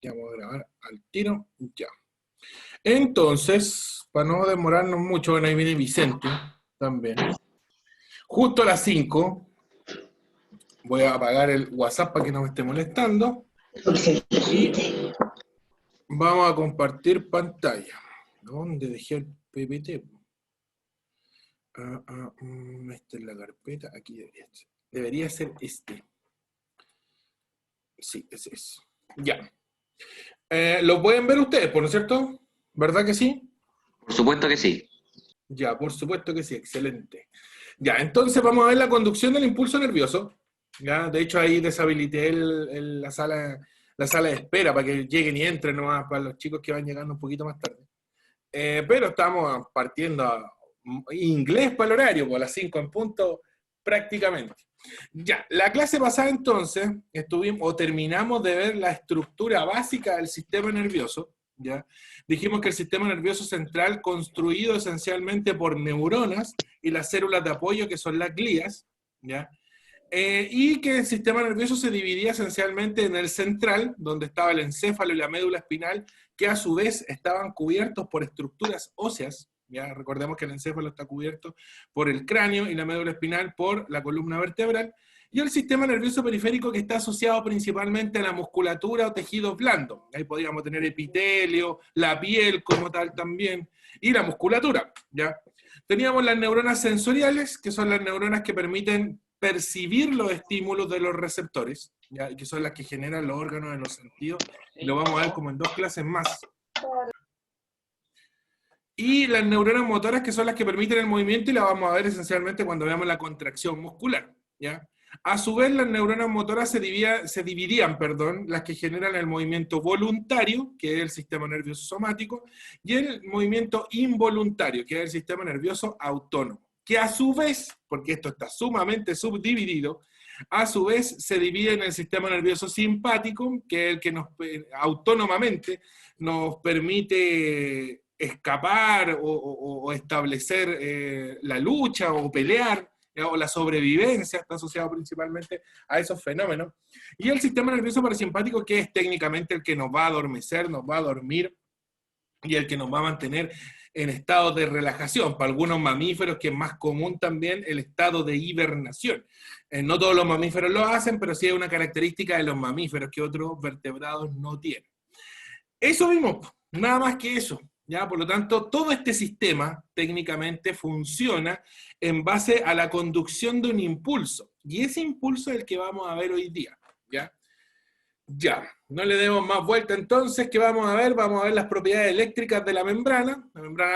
Ya vamos a grabar al tiro, ya. Entonces, para no demorarnos mucho, bueno, ahí viene Vicente también. Justo a las 5 voy a apagar el WhatsApp para que no me esté molestando. Y vamos a compartir pantalla. ¿Dónde dejé el PPT? Esta es la carpeta, aquí debería ser. Debería ser este. Sí, ese es. Ya. ¿Lo pueden ver ustedes, por no es cierto? ¿Verdad que sí? Por supuesto que sí. Ya, por supuesto que sí, excelente. Ya, entonces vamos a ver la conducción del impulso nervioso. Ya, de hecho ahí deshabilité la sala de espera para que lleguen y entren nomás para los chicos que van llegando un poquito más tarde. Pero estamos partiendo a inglés para el horario, por las 5 en punto prácticamente. Ya, la clase pasada entonces terminamos de ver la estructura básica del sistema nervioso. ¿Ya? Dijimos que el sistema nervioso central, construido esencialmente por neuronas y las células de apoyo, que son las glías, ¿ya? Y que el sistema nervioso se dividía esencialmente en el central, donde estaba el encéfalo y la médula espinal, que a su vez estaban cubiertos por estructuras óseas. Ya recordemos que el encéfalo está cubierto por el cráneo y la médula espinal por la columna vertebral, y el sistema nervioso periférico, que está asociado principalmente a la musculatura o tejidos blandos. Ahí podríamos tener epitelio, la piel como tal también, y la musculatura. ¿Ya? Teníamos las neuronas sensoriales, que son las neuronas que permiten percibir los estímulos de los receptores, ¿ya? Que son las que generan los órganos de los sentidos, y lo vamos a ver como en 2 clases más. Y las neuronas motoras, que son las que permiten el movimiento, y la vamos a ver esencialmente cuando veamos la contracción muscular, ¿ya? A su vez, las neuronas motoras se dividían, las que generan el movimiento voluntario, que es el sistema nervioso somático, y el movimiento involuntario, que es el sistema nervioso autónomo, que a su vez, porque esto está sumamente subdividido, a su vez se divide en el sistema nervioso simpático, que es el que autónomamente nos permite escapar o establecer la lucha o pelear, o la sobrevivencia, está asociado principalmente a esos fenómenos. Y el sistema nervioso parasimpático, que es técnicamente el que nos va a adormecer, nos va a dormir, y el que nos va a mantener en estado de relajación. Para algunos mamíferos, que es más común también el estado de hibernación. No todos los mamíferos lo hacen, pero sí es una característica de los mamíferos que otros vertebrados no tienen. Eso mismo, nada más que eso. ¿Ya? Por lo tanto, todo este sistema técnicamente funciona en base a la conducción de un impulso. Y ese impulso es el que vamos a ver hoy día. ¿Ya? Ya, no le demos más vuelta entonces. ¿Qué vamos a ver? Vamos a ver las propiedades eléctricas de la membrana.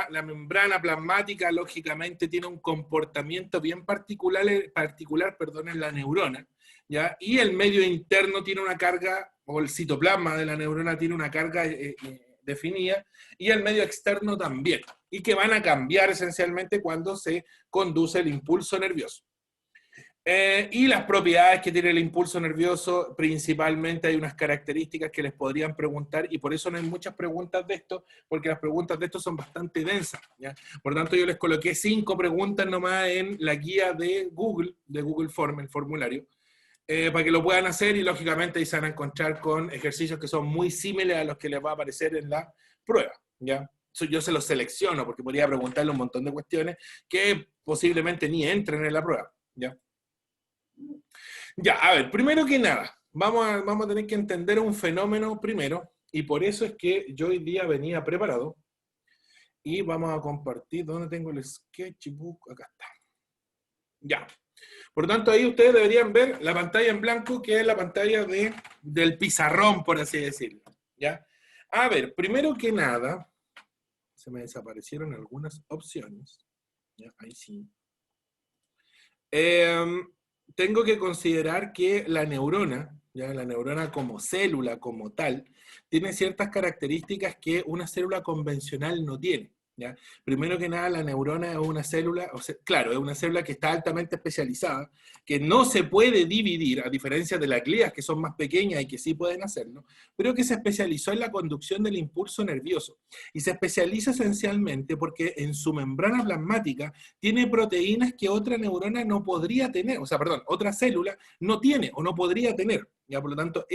La membrana plasmática, lógicamente, tiene un comportamiento bien particular en la neurona, ¿ya? Y el medio interno tiene una carga, o el citoplasma de la neurona tiene una carga definida, y el medio externo también, y que van a cambiar esencialmente cuando se conduce el impulso nervioso. Y las propiedades que tiene el impulso nervioso, principalmente hay unas características que les podrían preguntar, y por eso no hay muchas preguntas de esto, porque las preguntas de esto son bastante densas, ¿ya? Por tanto, yo les coloqué 5 preguntas nomás en la guía de Google Form, el formulario, para que lo puedan hacer, y lógicamente ahí se van a encontrar con ejercicios que son muy similares a los que les va a aparecer en la prueba, ¿ya? Yo se los selecciono, porque podría preguntarle un montón de cuestiones que posiblemente ni entren en la prueba, ¿ya? Ya, a ver, primero que nada, vamos a tener que entender un fenómeno primero, y por eso es que yo hoy día venía preparado, y vamos a compartir. ¿Dónde tengo el sketchbook? Acá está. Ya. Por lo tanto, ahí ustedes deberían ver la pantalla en blanco, que es la pantalla del pizarrón, por así decirlo. ¿Ya? A ver, primero que nada, se me desaparecieron algunas opciones. ¿Ya? Ahí sí. Tengo que considerar que la neurona como célula, como tal, tiene ciertas características que una célula convencional no tiene. ¿Ya? Primero que nada, la neurona es una célula, claro, es una célula que está altamente especializada, que no se puede dividir, a diferencia de las glías, que son más pequeñas y que sí pueden hacerlo, pero que se especializó en la conducción del impulso nervioso. Y se especializa esencialmente porque en su membrana plasmática tiene proteínas que otra neurona no podría tener, otra célula no tiene o no podría tener. ¿ya? Por lo tanto,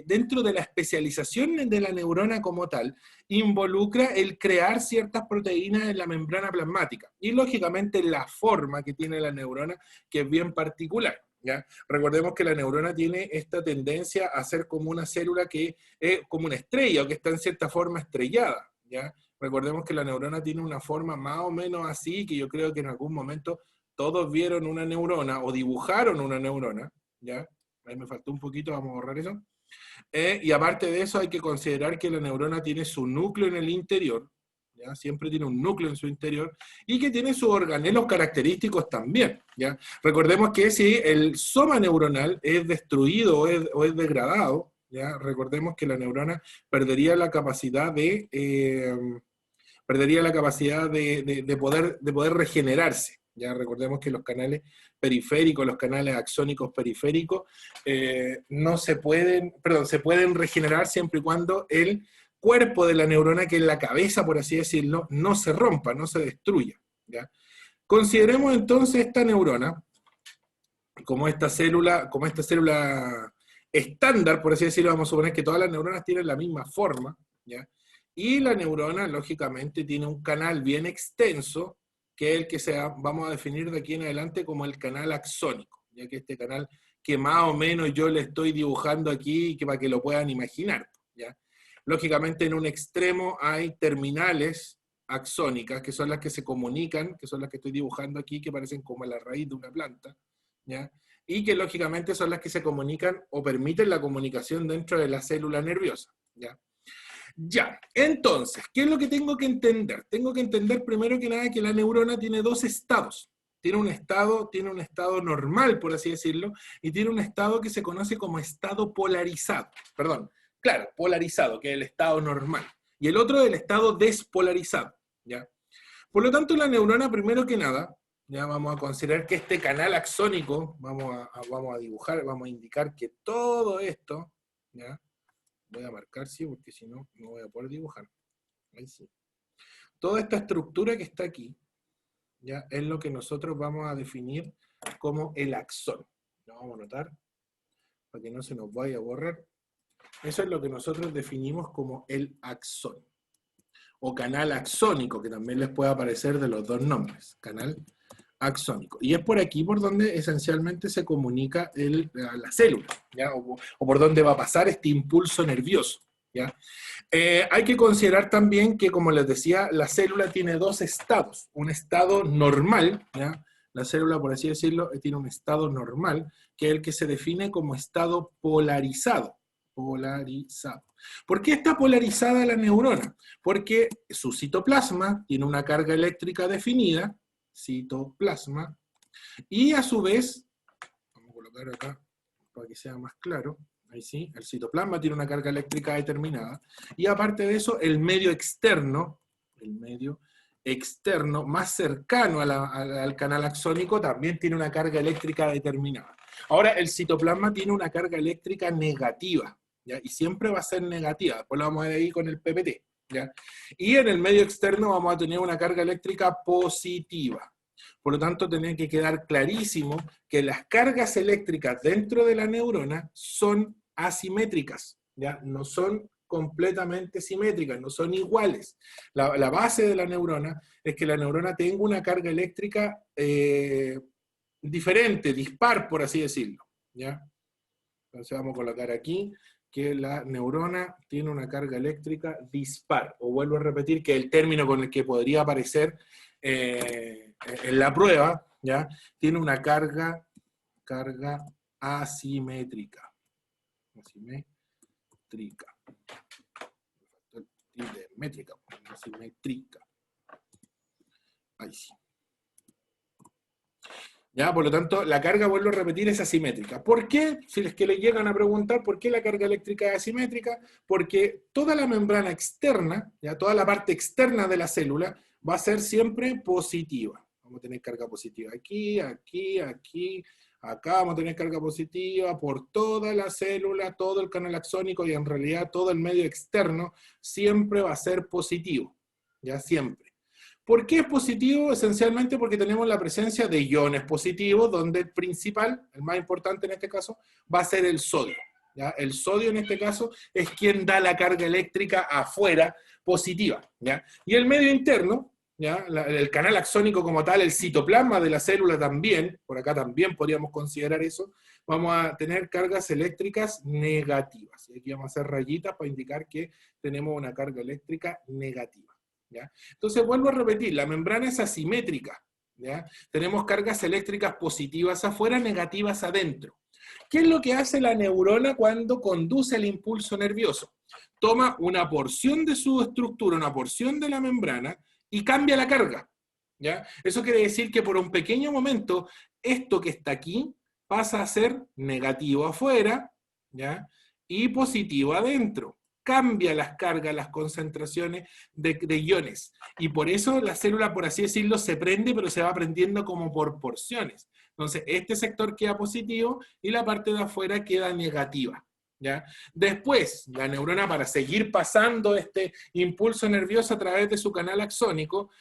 dentro de la especialización de la neurona como tal, involucra el crear ciertas proteínas en la membrana plasmática. Y lógicamente la forma que tiene la neurona, que es bien particular. ¿Ya? Recordemos que la neurona tiene esta tendencia a ser como una célula que es como una estrella o que está en cierta forma estrellada. ¿Ya? Recordemos que la neurona tiene una forma más o menos así, que yo creo que en algún momento todos vieron una neurona o dibujaron una neurona. ¿Ya? Ahí me faltó un poquito, vamos a borrar eso. Y aparte de eso hay que considerar que la neurona tiene su núcleo en el interior, ¿ya? Siempre tiene un núcleo en su interior, y que tiene sus organelos característicos también, ¿ya? Recordemos que si el soma neuronal es destruido o es degradado, ¿ya? Recordemos que la neurona perdería la capacidad de poder regenerarse. Ya recordemos que los canales periféricos, los canales axónicos periféricos, no se pueden, perdón, se pueden regenerar siempre y cuando el cuerpo de la neurona, que es la cabeza, por así decirlo, no se rompa, no se destruya. ¿Ya? Consideremos entonces esta neurona como esta célula estándar, por así decirlo. Vamos a suponer que todas las neuronas tienen la misma forma, ¿ya? Y la neurona, lógicamente, tiene un canal bien extenso, que es el que vamos a definir de aquí en adelante como el canal axónico, ya que este canal que más o menos yo le estoy dibujando aquí, que para que lo puedan imaginar, ¿ya? Lógicamente, en un extremo hay terminales axónicas, que son las que se comunican, que son las que estoy dibujando aquí, que parecen como la raíz de una planta, ¿ya? Y que lógicamente son las que se comunican o permiten la comunicación dentro de la célula nerviosa, ¿ya? Ya, entonces, ¿qué es lo que tengo que entender? Tengo que entender primero que nada que la neurona tiene dos estados. Tiene un estado normal, por así decirlo, y tiene un estado que se conoce como estado polarizado. Perdón, claro, polarizado, que es el estado normal. Y el otro es el estado despolarizado, ¿ya? Por lo tanto, la neurona, primero que nada, ya vamos a considerar que este canal axónico, vamos a dibujar, vamos a indicar que todo esto, ¿ya? Voy a marcar, sí, porque si no, no voy a poder dibujar. Ahí sí. Toda esta estructura que está aquí, ¿ya? Es lo que nosotros vamos a definir como el axón. Lo vamos a anotar para que no se nos vaya a borrar. Eso es lo que nosotros definimos como el axón. O canal axónico, que también les puede aparecer de los dos nombres. Canal axónico. Y es por aquí por donde esencialmente se comunica la célula, ¿ya? O por donde va a pasar este impulso nervioso, ¿ya? Hay que considerar también que, como les decía, la célula tiene dos estados. Un estado normal, ¿ya? La célula, por así decirlo, tiene un estado normal, que es el que se define como estado polarizado. Polarizado. ¿Por qué está polarizada la neurona? Porque su citoplasma tiene una carga eléctrica definida, citoplasma, y a su vez, vamos a colocar acá para que sea más claro, ahí sí, el citoplasma tiene una carga eléctrica determinada, y aparte de eso, el medio externo más cercano al canal axónico también tiene una carga eléctrica determinada. Ahora, el citoplasma tiene una carga eléctrica negativa, ¿ya? Y siempre va a ser negativa, después lo vamos a ver ahí con el PPT. ¿Ya? Y en el medio externo vamos a tener una carga eléctrica positiva. Por lo tanto, tiene que quedar clarísimo que las cargas eléctricas dentro de la neurona son asimétricas, ¿ya? No son completamente simétricas, no son iguales. La base de la neurona es que la neurona tenga una carga eléctrica diferente, dispar, por así decirlo, ¿ya? Entonces vamos a colocar aquí que la neurona tiene una carga eléctrica dispar, o vuelvo a repetir que el término con el que podría aparecer en la prueba, ¿ya? Tiene una carga asimétrica. Asimétrica. Ahí sí. ¿Ya? Por lo tanto, la carga, vuelvo a repetir, es asimétrica. ¿Por qué? Si es que le llegan a preguntar por qué la carga eléctrica es asimétrica, porque toda la membrana externa, ¿ya? Toda la parte externa de la célula va a ser siempre positiva. Vamos a tener carga positiva aquí, aquí, aquí, acá vamos a tener carga positiva por toda la célula, todo el canal axónico, y en realidad todo el medio externo siempre va a ser positivo, ya siempre. ¿Por qué es positivo? Esencialmente porque tenemos la presencia de iones positivos, donde el principal, el más importante en este caso, va a ser el sodio. ¿Ya? El sodio en este caso es quien da la carga eléctrica afuera positiva. ¿Ya? Y el medio interno, ¿ya? El canal axónico como tal, el citoplasma de la célula también, por acá también podríamos considerar eso, vamos a tener cargas eléctricas negativas. Y aquí vamos a hacer rayitas para indicar que tenemos una carga eléctrica negativa. ¿Ya? Entonces vuelvo a repetir, la membrana es asimétrica. ¿Ya? Tenemos cargas eléctricas positivas afuera, negativas adentro. ¿Qué es lo que hace la neurona cuando conduce el impulso nervioso? Toma una porción de su estructura, una porción de la membrana, y cambia la carga. ¿Ya? Eso quiere decir que por un pequeño momento, esto que está aquí pasa a ser negativo afuera, ¿ya? Y positivo adentro. Cambia las cargas, las concentraciones de iones. Y por eso la célula, por así decirlo, se prende, pero se va prendiendo como por porciones. Entonces, este sector queda positivo y la parte de afuera queda negativa. ¿Ya? Después, la neurona, para seguir pasando este impulso nervioso a través de su canal axónico,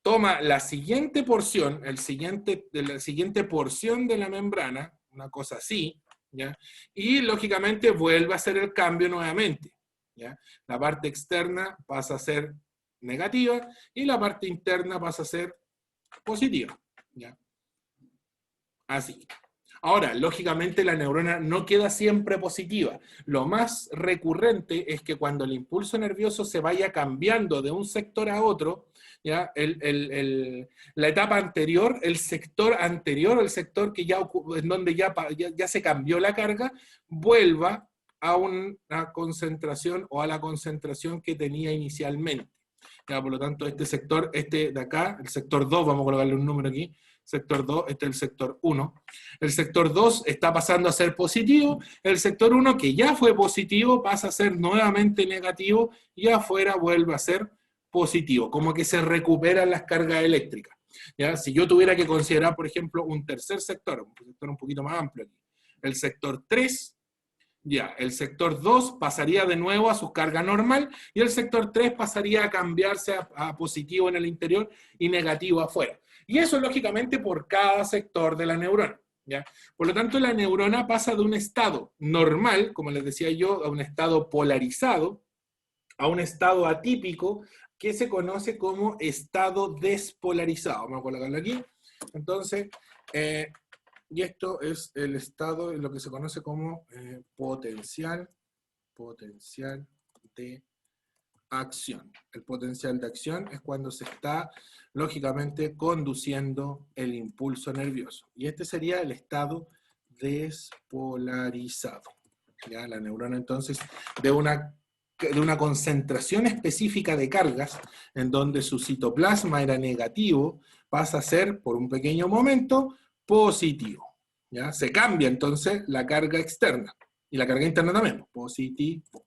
toma la siguiente porción, la siguiente porción de la membrana, una cosa así, ¿ya? Y lógicamente vuelve a hacer el cambio nuevamente. ¿Ya? La parte externa pasa a ser negativa y la parte interna pasa a ser positiva. ¿Ya? Así. Ahora, lógicamente la neurona no queda siempre positiva. Lo más recurrente es que cuando el impulso nervioso se vaya cambiando de un sector a otro, ¿ya? La etapa anterior, el sector que ya en donde ya se cambió la carga, vuelva a una concentración o a la concentración que tenía inicialmente. ¿Ya? Por lo tanto, este sector, este de acá, el sector 2, vamos a colocarle un número aquí, sector 2, este es el sector 1. El sector 2 está pasando a ser positivo, el sector 1, que ya fue positivo, pasa a ser nuevamente negativo y afuera vuelve a ser positivo, como que se recuperan las cargas eléctricas. ¿Ya? Si yo tuviera que considerar, por ejemplo, un tercer sector, un sector un poquito más amplio aquí, el sector 3, ya, el sector 2 pasaría de nuevo a su carga normal y el sector 3 pasaría a cambiarse a positivo en el interior y negativo afuera. Y eso lógicamente por cada sector de la neurona. ¿Ya? Por lo tanto, la neurona pasa de un estado normal, como les decía yo, a un estado polarizado, a un estado atípico, que se conoce como estado despolarizado. Vamos a colocarlo aquí. Entonces, y esto es el estado, lo que se conoce como potencial de acción. El potencial de acción es cuando se está, lógicamente, conduciendo el impulso nervioso. Y este sería el estado despolarizado. ¿Ya? La neurona, entonces, de una concentración específica de cargas, en donde su citoplasma era negativo, pasa a ser, por un pequeño momento, positivo. ¿Ya? Se cambia, entonces, la carga externa. Y la carga interna también, positivo.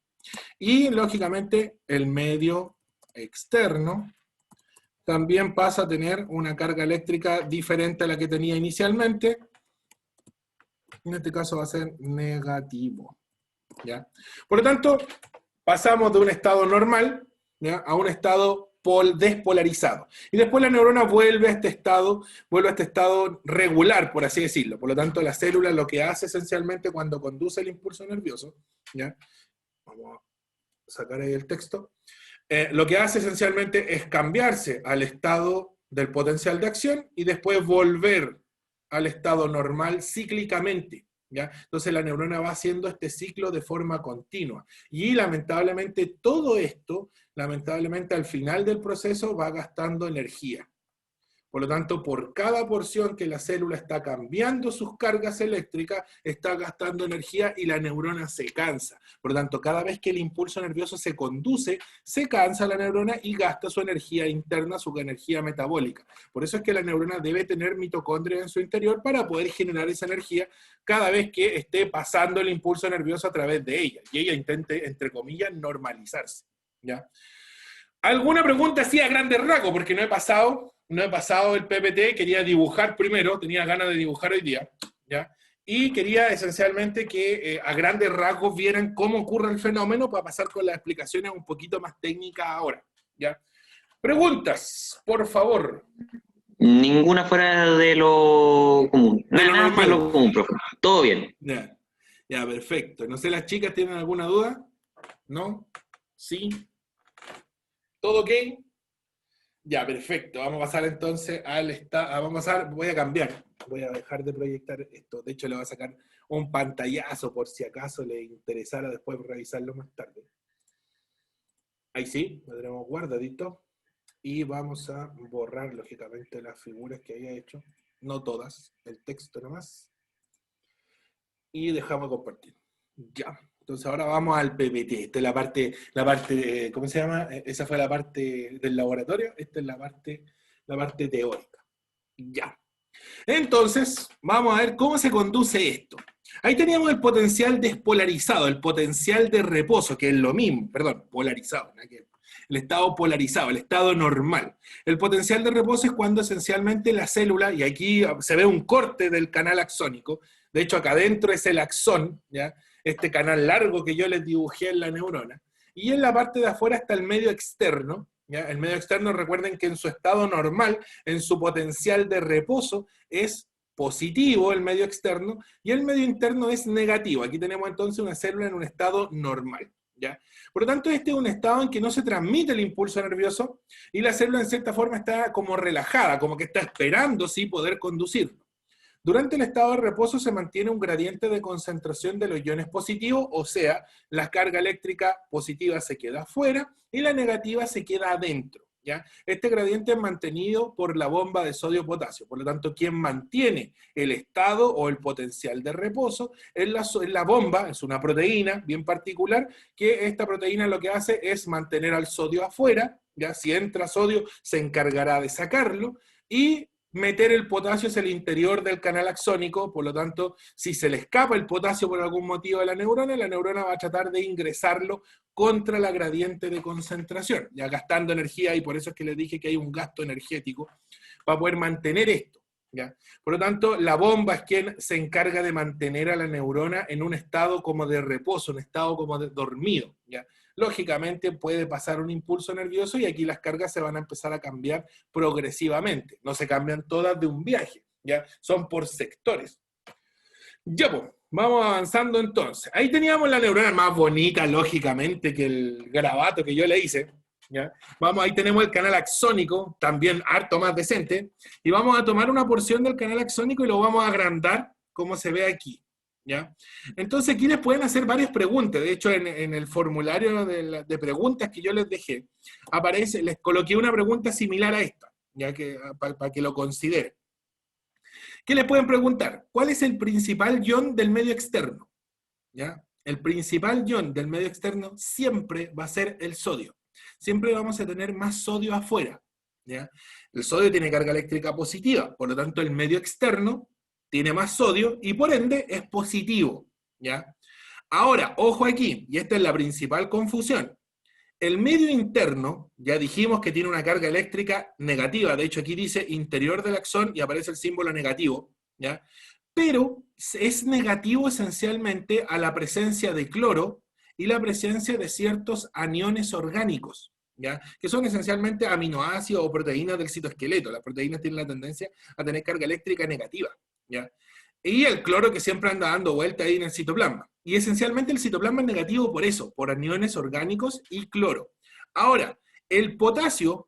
Y, lógicamente, el medio externo también pasa a tener una carga eléctrica diferente a la que tenía inicialmente. En este caso va a ser negativo. ¿Ya? Por lo tanto, pasamos de un estado normal, ¿ya? A un estado despolarizado. Y después la neurona vuelve a este estado regular, por así decirlo. Por lo tanto, la célula lo que hace esencialmente cuando conduce el impulso nervioso, ¿ya? Vamos a sacar ahí el texto, lo que hace esencialmente es cambiarse al estado del potencial de acción y después volver al estado normal cíclicamente. ¿Ya? Entonces la neurona va haciendo este ciclo de forma continua. Y lamentablemente todo esto, lamentablemente al final del proceso va gastando energía. Por lo tanto, por cada porción que la célula está cambiando sus cargas eléctricas, está gastando energía y la neurona se cansa. Por lo tanto, cada vez que el impulso nervioso se conduce, se cansa la neurona y gasta su energía interna, su energía metabólica. Por eso es que la neurona debe tener mitocondrias en su interior para poder generar esa energía cada vez que esté pasando el impulso nervioso a través de ella. Y ella intente, entre comillas, normalizarse. ¿Ya? ¿Alguna pregunta así a grandes rasgos? Porque no he pasado el PPT, quería dibujar primero, tenía ganas de dibujar hoy día, ¿ya? Y quería esencialmente que a grandes rasgos vieran cómo ocurre el fenómeno para pasar con las explicaciones un poquito más técnicas ahora, ¿ya? Preguntas, por favor. Ninguna fuera de lo común. De lo Nada fuera de normal. lo común, profe. Todo bien. Ya, ya, perfecto. No sé, ¿las chicas tienen alguna duda? ¿No? ¿Sí? ¿Todo ok? Ya, perfecto. Vamos a pasar entonces voy a cambiar. Voy a dejar de proyectar esto. De hecho, le voy a sacar un pantallazo por si acaso le interesara después revisarlo más tarde. Ahí sí, lo tenemos guardadito. Y vamos a borrar, lógicamente, las figuras que había hecho. No todas, el texto nomás. Y dejamos de compartir. Ya. Entonces ahora vamos al PPT. Esta es la parte, ¿cómo se llama? Esa fue la parte del laboratorio. Esta es la parte teórica. Ya. Entonces, vamos a ver cómo se conduce esto. Ahí teníamos el potencial despolarizado, el potencial de reposo, que es lo mismo, perdón, polarizado, ¿no? El estado polarizado, el estado normal. El potencial de reposo es cuando esencialmente la célula, y aquí se ve un corte del canal axónico, de hecho acá adentro es el axón, ¿ya? Este canal largo que yo les dibujé en la neurona, y en la parte de afuera está el medio externo, ¿ya? El medio externo, recuerden que en su estado normal, en su potencial de reposo, es positivo el medio externo, y el medio interno es negativo. Aquí tenemos entonces una célula en un estado normal, ¿ya? Por lo tanto, este es un estado en que no se transmite el impulso nervioso, y la célula en cierta forma está como relajada, como que está esperando, sí, poder conducirlo. Durante el estado de reposo se mantiene un gradiente de concentración de los iones positivos, o sea, la carga eléctrica positiva se queda afuera y la negativa se queda adentro, ¿ya? Este gradiente es mantenido por la bomba de sodio-potasio, por lo tanto, quien mantiene el estado o el potencial de reposo es la bomba, es una proteína bien particular, que esta proteína lo que hace es mantener al sodio afuera, ¿ya? Si entra sodio, se encargará de sacarlo, y meter el potasio hacia el interior del canal axónico, por lo tanto, si se le escapa el potasio por algún motivo a la neurona va a tratar de ingresarlo contra la gradiente de concentración, ya gastando energía, y por eso es que les dije que hay un gasto energético para poder mantener esto, ¿ya? Por lo tanto, la bomba es quien se encarga de mantener a la neurona en un estado como de reposo, un estado como de dormido, ¿ya? Lógicamente puede pasar un impulso nervioso y aquí las cargas se van a empezar a cambiar progresivamente. No se cambian todas de un viaje, ¿ya? Son por sectores. Ya, pues, vamos avanzando entonces. Ahí teníamos la neurona más bonita, lógicamente, que el garabato que yo le hice, ¿ya? Vamos, ahí tenemos el canal axónico, también harto más decente, y vamos a tomar una porción del canal axónico y lo vamos a agrandar como se ve aquí, ¿ya? Entonces aquí les pueden hacer varias preguntas. De hecho, en el formulario de preguntas que yo les dejé, aparece, les coloqué una pregunta similar a esta, ya que para que lo consideren. ¿Qué le pueden preguntar? ¿Cuál es el principal ion del medio externo? ¿Ya? El principal ion del medio externo siempre va a ser el sodio. Siempre vamos a tener más sodio afuera, ¿ya? El sodio tiene carga eléctrica positiva, por lo tanto el medio externo tiene más sodio y por ende es positivo, ¿ya? Ahora, ojo aquí, y esta es la principal confusión. El medio interno, ya dijimos que tiene una carga eléctrica negativa, de hecho aquí dice interior del axón y aparece el símbolo negativo, ¿ya? Pero es negativo esencialmente a la presencia de cloro y la presencia de ciertos aniones orgánicos, ¿ya? Que son esencialmente aminoácidos o proteínas del citoesqueleto. Las proteínas tienen la tendencia a tener carga eléctrica negativa, ¿ya? Y el cloro que siempre anda dando vuelta ahí en el citoplasma. Y esencialmente el citoplasma es negativo por eso, por aniones orgánicos y cloro. Ahora, el potasio,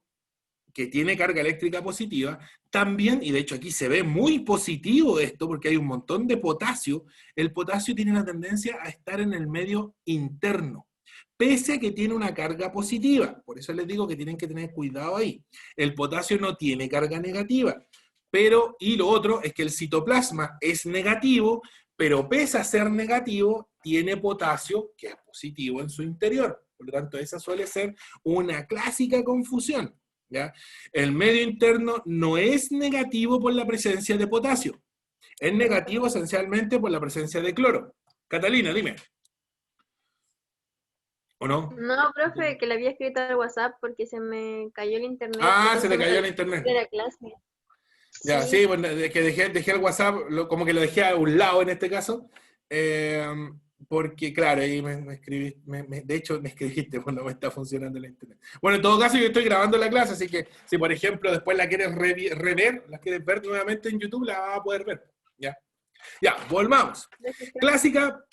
que tiene carga eléctrica positiva, también, y de hecho aquí se ve muy positivo esto, porque hay un montón de potasio, el potasio tiene la tendencia a estar en el medio interno, pese a que tiene una carga positiva. Por eso les digo que tienen que tener cuidado ahí. El potasio no tiene carga negativa, pero, y lo otro es que el citoplasma es negativo, pero pese a ser negativo, tiene potasio que es positivo en su interior. Por lo tanto, esa suele ser una clásica confusión, ¿ya? El medio interno no es negativo por la presencia de potasio, es negativo esencialmente por la presencia de cloro. Catalina, dime. ¿O no? No, profe, que le había escrito al WhatsApp porque se me cayó el internet. Ah, se te entonces no cayó el sabía internet. de la clase. Ya, Sí. sí, bueno, que dejé el WhatsApp, como que lo dejé a un lado en este caso. porque claro, ahí me escribiste, de hecho me escribiste cuando me está funcionando la internet. Bueno, en todo caso yo estoy grabando la clase, así que si por ejemplo después la quieres rever, la quieres ver nuevamente en YouTube, la vas a poder ver. ¿Ya? Ya, volvamos. Clásica,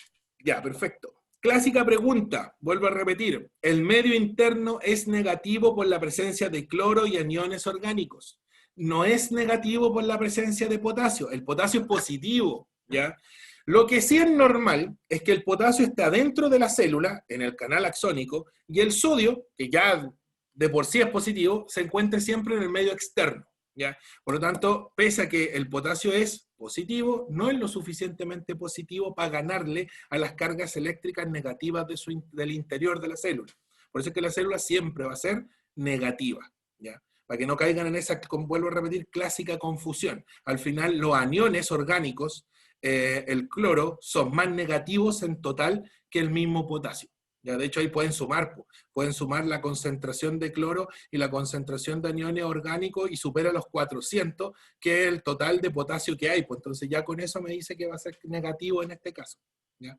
ya, perfecto. Clásica pregunta, vuelvo a repetir. ¿El medio interno es negativo por la presencia de cloro y aniones orgánicos? No es negativo por la presencia de potasio. El potasio es positivo, ¿ya? Lo que sí es normal es que el potasio está dentro de la célula, en el canal axónico, y el sodio, que ya de por sí es positivo, se encuentra siempre en el medio externo, ¿ya? Por lo tanto, pese a que el potasio es positivo, no es lo suficientemente positivo para ganarle a las cargas eléctricas negativas del interior de la célula. Por eso es que la célula siempre va a ser negativa, ¿ya? Para que no caigan en esa, vuelvo a repetir, clásica confusión. Al final, los aniones orgánicos, el cloro, son más negativos en total que el mismo potasio. Ya, de hecho, ahí pueden sumar la concentración de cloro y la concentración de aniones orgánicos y supera los 400, que es el total de potasio que hay. Pues entonces ya con eso me dice que va a ser negativo en este caso, ¿ya?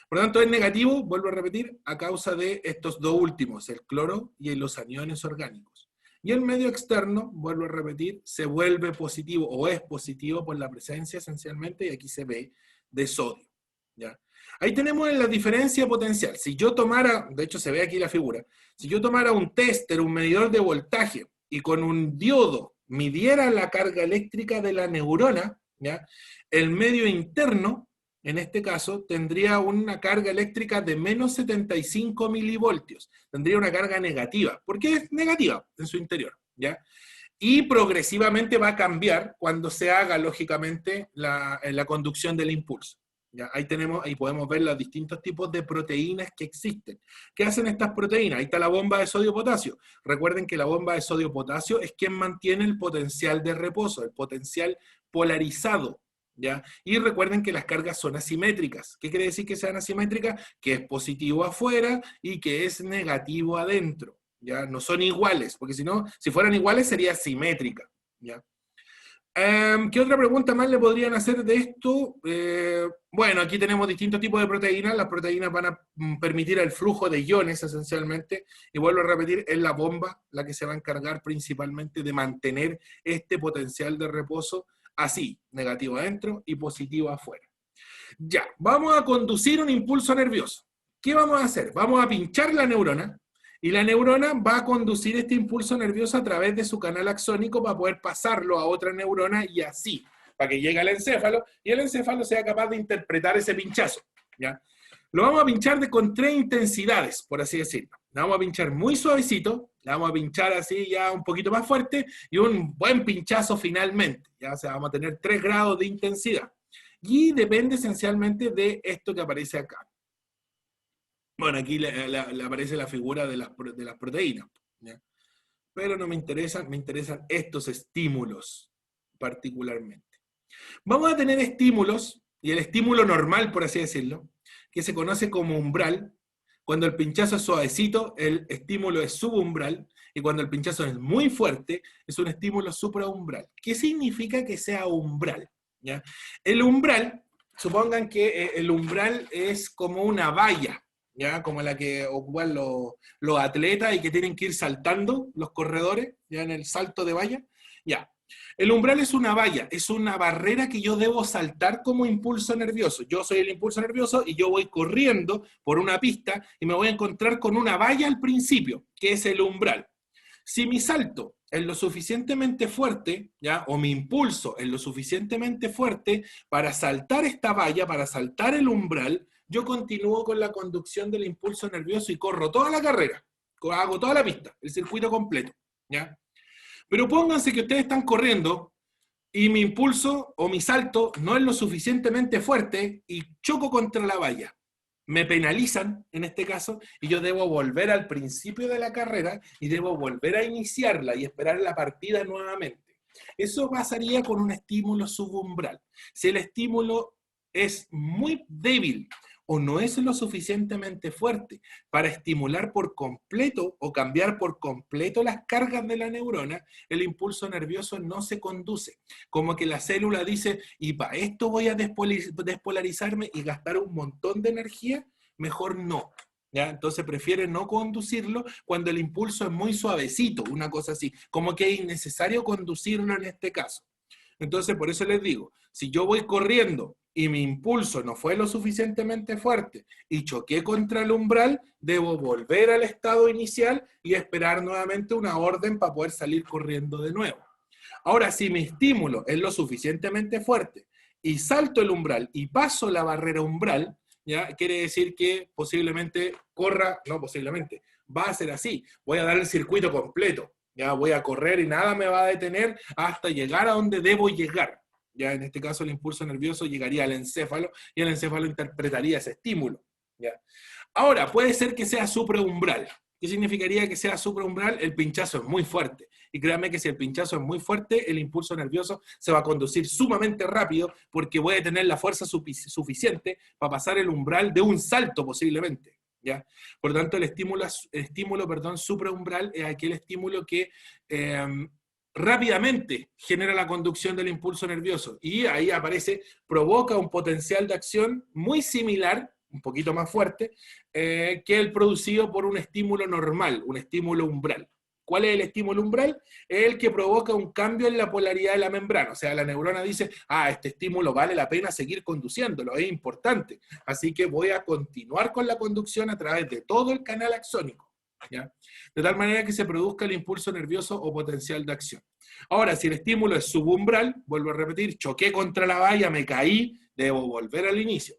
Por lo tanto, es negativo, vuelvo a repetir, a causa de estos dos últimos, el cloro y los aniones orgánicos. Y el medio externo, vuelvo a repetir, se vuelve positivo o es positivo por la presencia esencialmente, y aquí se ve, de sodio, ¿ya? Ahí tenemos la diferencia potencial. Si yo tomara, de hecho se ve aquí la figura, si yo tomara un tester, un medidor de voltaje, y con un diodo midiera la carga eléctrica de la neurona, ¿ya? El medio interno, en este caso, tendría una carga eléctrica de menos 75 milivoltios. Tendría una carga negativa. ¿Por qué es negativa en su interior? ¿Ya? Y progresivamente va a cambiar cuando se haga, lógicamente, la conducción del impulso. ¿Ya? Ahí podemos ver los distintos tipos de proteínas que existen. ¿Qué hacen estas proteínas? Ahí está la bomba de sodio-potasio. Recuerden que la bomba de sodio-potasio es quien mantiene el potencial de reposo, el potencial polarizado, ¿ya? Y recuerden que las cargas son asimétricas. ¿Qué quiere decir que sean asimétricas? Que es positivo afuera y que es negativo adentro, ¿ya? No son iguales, porque si no, si fueran iguales sería simétrica, ¿ya? ¿Qué otra pregunta más le podrían hacer de esto? Bueno, aquí tenemos distintos tipos de proteínas. Las proteínas van a permitir el flujo de iones esencialmente, y vuelvo a repetir, es la bomba la que se va a encargar principalmente de mantener este potencial de reposo así, negativo adentro y positivo afuera. Ya, vamos a conducir un impulso nervioso. ¿Qué vamos a hacer? Vamos a pinchar la neurona, y la neurona va a conducir este impulso nervioso a través de su canal axónico para poder pasarlo a otra neurona, y así, para que llegue al encéfalo, y el encéfalo sea capaz de interpretar ese pinchazo, ¿ya? Lo vamos a pinchar con 3 intensidades, por así decirlo. La vamos a pinchar muy suavecito, la vamos a pinchar así ya un poquito más fuerte, y un buen pinchazo finalmente, ¿ya? O sea, vamos a tener 3 grados de intensidad. Y depende esencialmente de esto que aparece acá. Bueno, aquí le aparece la figura de las proteínas, ¿ya? Pero no me interesan estos estímulos particularmente. Vamos a tener estímulos, y el estímulo normal, por así decirlo, que se conoce como umbral. Cuando el pinchazo es suavecito, el estímulo es subumbral, y cuando el pinchazo es muy fuerte, es un estímulo supraumbral. ¿Qué significa que sea umbral? ¿Ya? El umbral, supongan que el umbral es como una valla, ¿ya? Como la que ocupan los atletas y que tienen que ir saltando, los corredores, ya en el salto de valla. Ya. El umbral es una valla, es una barrera que yo debo saltar como impulso nervioso. Yo soy el impulso nervioso y yo voy corriendo por una pista y me voy a encontrar con una valla al principio, que es el umbral. Si mi salto es lo suficientemente fuerte, ¿ya? O mi impulso es lo suficientemente fuerte para saltar esta valla, para saltar el umbral, yo continúo con la conducción del impulso nervioso y corro toda la carrera, hago toda la pista, el circuito completo, ¿ya? Pero pónganse que ustedes están corriendo y mi impulso o mi salto no es lo suficientemente fuerte y choco contra la valla. Me penalizan, en este caso, y yo debo volver al principio de la carrera y debo volver a iniciarla y esperar la partida nuevamente. Eso pasaría con un estímulo subumbral. Si el estímulo es muy débil o no es lo suficientemente fuerte para estimular por completo o cambiar por completo las cargas de la neurona, el impulso nervioso no se conduce. Como que la célula dice, y para esto voy a despolarizarme y gastar un montón de energía, mejor no. ¿Ya? Entonces prefiere no conducirlo cuando el impulso es muy suavecito, una cosa así, como que es innecesario conducirlo en este caso. Entonces por eso les digo, si yo voy corriendo y mi impulso no fue lo suficientemente fuerte y choqué contra el umbral, debo volver al estado inicial y esperar nuevamente una orden para poder salir corriendo de nuevo. Ahora, si mi estímulo es lo suficientemente fuerte y salto el umbral y paso la barrera umbral, ¿ya? Quiere decir que posiblemente corra, no posiblemente, va a ser así, voy a dar el circuito completo, ya voy a correr y nada me va a detener hasta llegar a donde debo llegar. Ya en este caso el impulso nervioso llegaría al encéfalo y el encéfalo interpretaría ese estímulo. ¿Ya? Ahora, puede ser que sea supraumbral. ¿Qué significaría que sea supraumbral? El pinchazo es muy fuerte. Y créanme que si el pinchazo es muy fuerte, el impulso nervioso se va a conducir sumamente rápido porque voy a tener la fuerza suficiente para pasar el umbral de un salto posiblemente. ¿Ya? Por lo tanto, el estímulo supraumbral es aquel estímulo que rápidamente genera la conducción del impulso nervioso. Y ahí aparece, provoca un potencial de acción muy similar, un poquito más fuerte, que el producido por un estímulo normal, un estímulo umbral. ¿Cuál es el estímulo umbral? Es el que provoca un cambio en la polaridad de la membrana. O sea, la neurona dice, este estímulo vale la pena seguir conduciéndolo, es importante. Así que voy a continuar con la conducción a través de todo el canal axónico. ¿Ya? De tal manera que se produzca el impulso nervioso o potencial de acción. Ahora, si el estímulo es subumbral, vuelvo a repetir, choqué contra la valla, me caí, debo volver al inicio.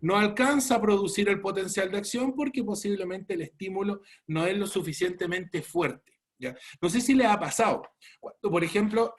No alcanza a producir el potencial de acción porque posiblemente el estímulo no es lo suficientemente fuerte. ¿Ya? No sé si les ha pasado, cuando por ejemplo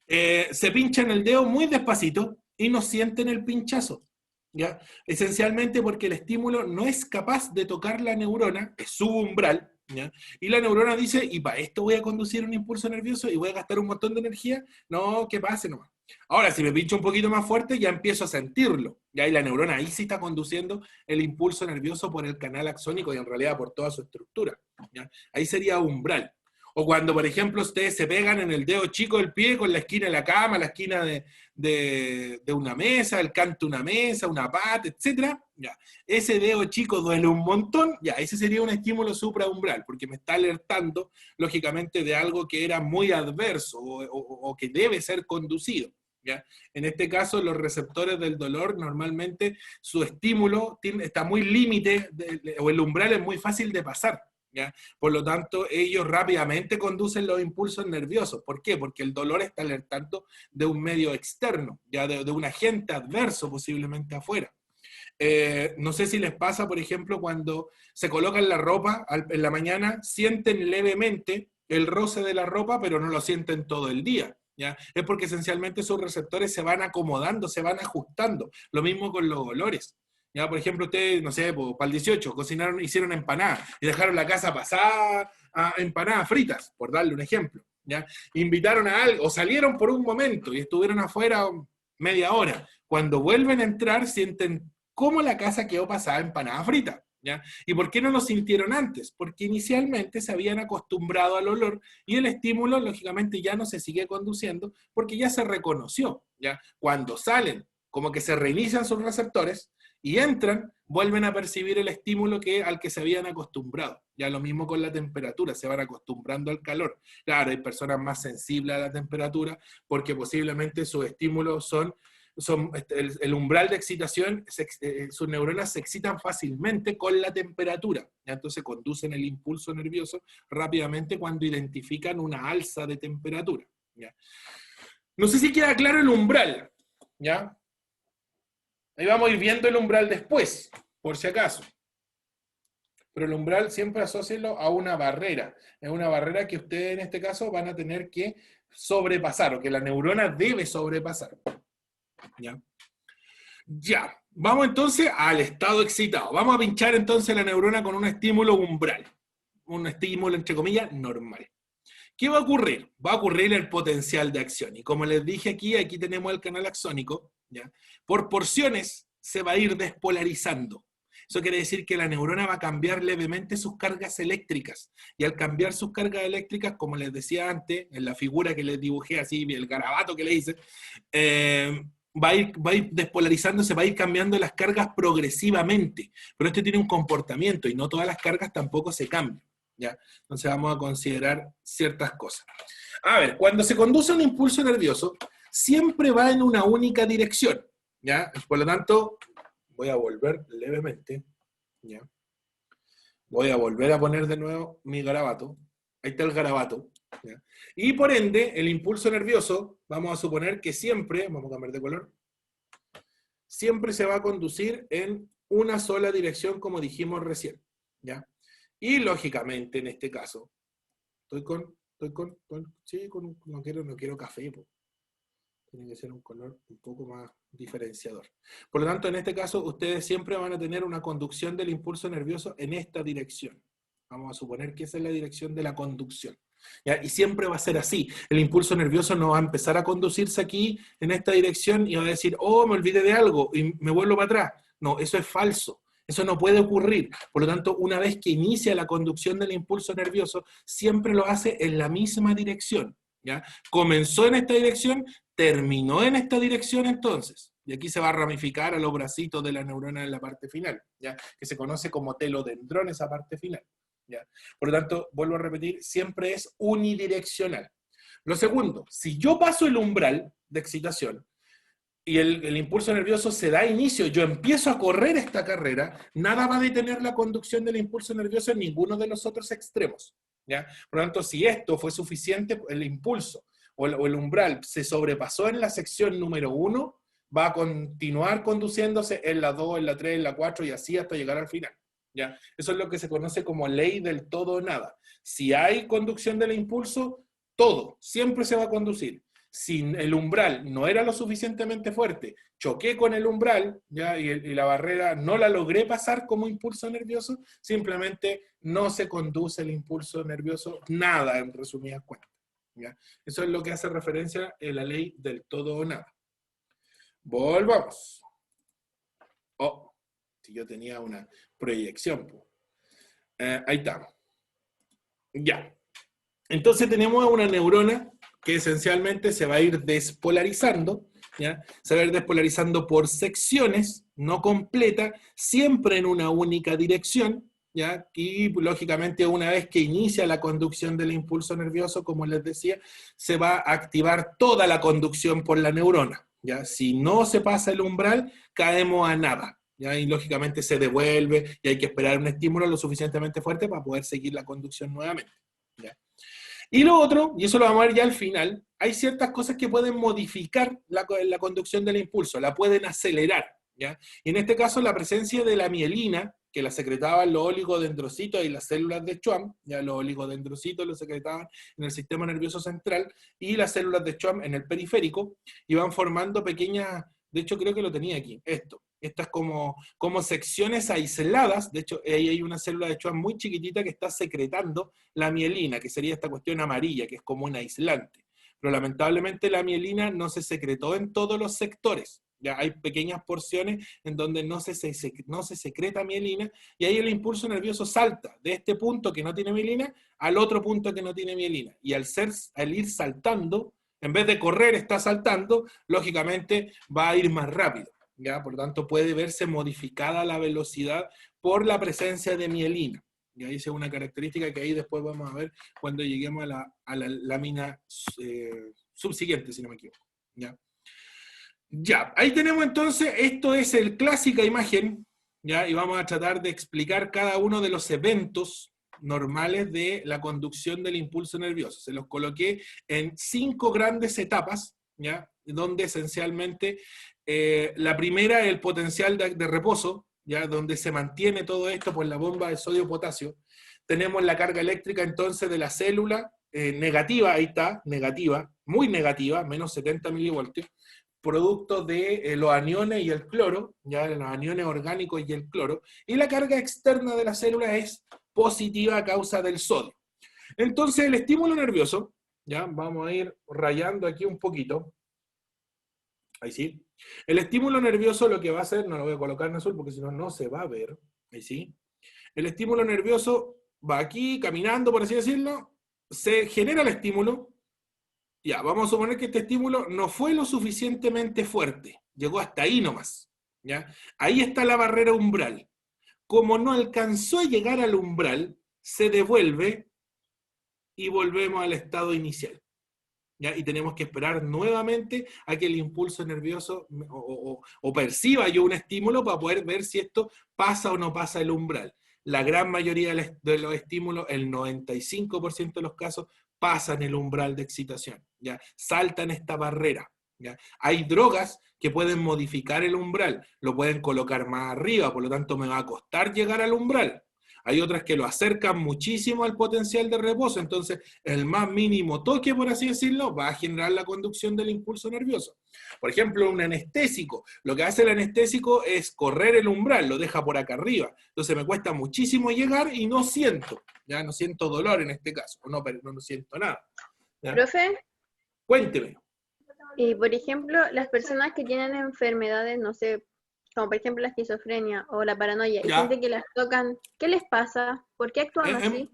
se pinchan el dedo muy despacito y no sienten el pinchazo. ¿Ya? Esencialmente porque el estímulo no es capaz de tocar la neurona, es subumbral, ¿ya? Y la neurona dice, y para esto voy a conducir un impulso nervioso y voy a gastar un montón de energía, no, que pase nomás. Ahora, si me pincho un poquito más fuerte, ya empiezo a sentirlo, ¿ya? Y la neurona ahí sí está conduciendo el impulso nervioso por el canal axónico y en realidad por toda su estructura, ¿ya? Ahí sería umbral. O cuando, por ejemplo, ustedes se pegan en el dedo chico del pie con la esquina de la cama, la esquina de una mesa, el canto de una mesa, una pata, etc. Ya. Ese dedo chico duele un montón, ya, ese sería un estímulo supraumbral, porque me está alertando, lógicamente, de algo que era muy adverso o que debe ser conducido. ¿Ya? En este caso, los receptores del dolor, normalmente, su estímulo está muy límite, o el umbral es muy fácil de pasar. ¿Ya? Por lo tanto, ellos rápidamente conducen los impulsos nerviosos. ¿Por qué? Porque el dolor está alertando de un medio externo, ya de un agente adverso posiblemente afuera. No sé si les pasa, por ejemplo, cuando se colocan la ropa en la mañana, sienten levemente el roce de la ropa, pero no lo sienten todo el día. ¿Ya? Es porque esencialmente sus receptores se van acomodando, se van ajustando. Lo mismo con los olores. Ya, por ejemplo, ustedes, no sé, para el 18, cocinaron, hicieron empanadas y dejaron la casa pasar a empanadas fritas, por darle un ejemplo. ¿Ya? Invitaron a algo, o salieron por un momento y estuvieron afuera media hora. Cuando vuelven a entrar, sienten cómo la casa quedó pasada a empanada frita. ¿Ya? ¿Y por qué no lo sintieron antes? Porque inicialmente se habían acostumbrado al olor y el estímulo, lógicamente, ya no se sigue conduciendo porque ya se reconoció. ¿Ya? Cuando salen, como que se reinician sus receptores, y entran, vuelven a percibir el estímulo al que se habían acostumbrado. Ya lo mismo con la temperatura, se van acostumbrando al calor. Claro, hay personas más sensibles a la temperatura porque posiblemente sus estímulos son el umbral de excitación, sus neuronas se excitan fácilmente con la temperatura. ¿Ya? Entonces conducen el impulso nervioso rápidamente cuando identifican una alza de temperatura. ¿Ya? No sé si queda claro el umbral. ¿Ya? Ahí vamos a ir viendo el umbral después, por si acaso. Pero el umbral siempre asócienlo a una barrera. Es una barrera que ustedes en este caso van a tener que sobrepasar, o que la neurona debe sobrepasar. ¿Ya? Ya. Vamos entonces al estado excitado. Vamos a pinchar entonces la neurona con un estímulo umbral. Un estímulo, entre comillas, normal. ¿Qué va a ocurrir? Va a ocurrir el potencial de acción. Y como les dije aquí tenemos el canal axónico, ¿ya? Por porciones se va a ir despolarizando. Eso quiere decir que la neurona va a cambiar levemente sus cargas eléctricas. Y al cambiar sus cargas eléctricas, como les decía antes, en la figura que les dibujé así, el garabato que le hice, va a ir despolarizándose, va a ir cambiando las cargas progresivamente. Pero este tiene un comportamiento y no todas las cargas tampoco se cambian, ¿ya? Entonces vamos a considerar ciertas cosas. A ver, cuando se conduce un impulso nervioso, siempre va en una única dirección, ¿ya? Por lo tanto, voy a volver levemente, ¿ya? Voy a volver a poner de nuevo mi garabato. Ahí está el garabato, ¿ya? Y por ende, el impulso nervioso, vamos a suponer que siempre, vamos a cambiar de color, siempre se va a conducir en una sola dirección, como dijimos recién, ¿ya? Y lógicamente, en este caso, no quiero café, po. Tiene que ser un color un poco más diferenciador. Por lo tanto, en este caso, ustedes siempre van a tener una conducción del impulso nervioso en esta dirección. Vamos a suponer que esa es la dirección de la conducción, ¿ya? Y siempre va a ser así. El impulso nervioso no va a empezar a conducirse aquí, en esta dirección, y va a decir, oh, me olvidé de algo, y me vuelvo para atrás. No, eso es falso. Eso no puede ocurrir. Por lo tanto, una vez que inicia la conducción del impulso nervioso, siempre lo hace en la misma dirección, ¿ya? Comenzó en esta dirección, terminó en esta dirección entonces. Y aquí se va a ramificar a los bracitos de la neurona en la parte final, ¿ya? Que se conoce como telodendrón, esa parte final, ¿ya? Por lo tanto, vuelvo a repetir, siempre es unidireccional. Lo segundo, si yo paso el umbral de excitación y el impulso nervioso se da inicio, yo empiezo a correr esta carrera, nada va a detener la conducción del impulso nervioso en ninguno de los otros extremos, ¿ya? Por lo tanto, si esto fue suficiente, el impulso o el umbral se sobrepasó en la sección número 1, va a continuar conduciéndose en la 2, en la 3, en la 4 y así hasta llegar al final, ¿ya? Eso es lo que se conoce como ley del todo o nada. Si hay conducción del impulso, todo, siempre se va a conducir. Si el umbral no era lo suficientemente fuerte, choqué con el umbral, ¿ya? Y la barrera no la logré pasar como impulso nervioso, simplemente no se conduce el impulso nervioso, nada, en resumidas cuentas, ¿ya? Eso es lo que hace referencia a la ley del todo o nada. Volvamos. Oh, si yo tenía una proyección. Ahí estamos. Ya. Entonces tenemos una neurona que esencialmente se va a ir despolarizando, ¿ya? Se va a ir despolarizando por secciones, no completa, siempre en una única dirección, ¿ya? Y lógicamente una vez que inicia la conducción del impulso nervioso, como les decía, se va a activar toda la conducción por la neurona, ¿ya? Si no se pasa el umbral, caemos a nada, ¿ya? Y lógicamente se devuelve y hay que esperar un estímulo lo suficientemente fuerte para poder seguir la conducción nuevamente, ¿ya? Y lo otro, y eso lo vamos a ver ya al final, hay ciertas cosas que pueden modificar la conducción del impulso, la pueden acelerar, ¿ya? Y en este caso la presencia de la mielina, que la secretaban los oligodendrocitos y las células de Schwann, ya los oligodendrocitos los secretaban en el sistema nervioso central y las células de Schwann en el periférico, y van formando pequeñas, de hecho creo que lo tenía aquí, estas como secciones aisladas. De hecho ahí hay una célula de Schwann muy chiquitita que está secretando la mielina, que sería esta cuestión amarilla, que es como un aislante. Pero lamentablemente la mielina no se secretó en todos los sectores. Ya hay pequeñas porciones en donde no se secreta mielina, y ahí el impulso nervioso salta de este punto que no tiene mielina al otro punto que no tiene mielina. Y al ir saltando, en vez de correr, está saltando, lógicamente va a ir más rápido, ¿ya? Por lo tanto, puede verse modificada la velocidad por la presencia de mielina. Y ahí es una característica que ahí después vamos a ver cuando lleguemos a la lámina subsiguiente, si no me equivoco, ¿ya? Ya, ahí tenemos entonces, esto es el clásica imagen, ¿ya? Y vamos a tratar de explicar cada uno de los eventos normales de la conducción del impulso nervioso. Se los coloqué en 5 grandes etapas, ¿ya? Donde esencialmente la primera es el potencial de reposo, ¿ya? Donde se mantiene todo esto por la bomba de sodio-potasio. Tenemos la carga eléctrica entonces de la célula, negativa, ahí está, negativa, muy negativa, menos 70 milivoltios, producto de los aniones y el cloro, ya los aniones orgánicos y el cloro, y la carga externa de la célula es positiva a causa del sodio. Entonces el estímulo nervioso, ya vamos a ir rayando aquí un poquito, ahí sí, El estímulo nervioso lo que va a hacer, no lo voy a colocar en azul porque si no, no se va a ver. Ahí sí. El estímulo nervioso va aquí, caminando, por así decirlo, se genera el estímulo. Ya, vamos a suponer que este estímulo no fue lo suficientemente fuerte, llegó hasta ahí nomás. ¿Ya? Ahí está la barrera umbral. Como no alcanzó a llegar al umbral, se devuelve y volvemos al estado inicial. ¿Ya? Y tenemos que esperar nuevamente a que el impulso nervioso o perciba yo un estímulo para poder ver si esto pasa o no pasa el umbral. La gran mayoría de los estímulos, el 95% de los casos, pasan el umbral de excitación, ¿ya? Saltan esta barrera. ¿Ya? Hay drogas que pueden modificar el umbral, lo pueden colocar más arriba, por lo tanto me va a costar llegar al umbral. Hay otras que lo acercan muchísimo al potencial de reposo, entonces el más mínimo toque, por así decirlo, va a generar la conducción del impulso nervioso. Por ejemplo, un anestésico, lo que hace el anestésico es correr el umbral, lo deja por acá arriba, entonces me cuesta muchísimo llegar y no siento, ya no siento dolor en este caso, no siento nada. ¿Ya? Profe, Cuénteme. y por ejemplo, las personas que tienen enfermedades, no sé, como por ejemplo la esquizofrenia o la paranoia, y Ya. gente que las tocan, ¿qué les pasa? ¿Por qué actúan así?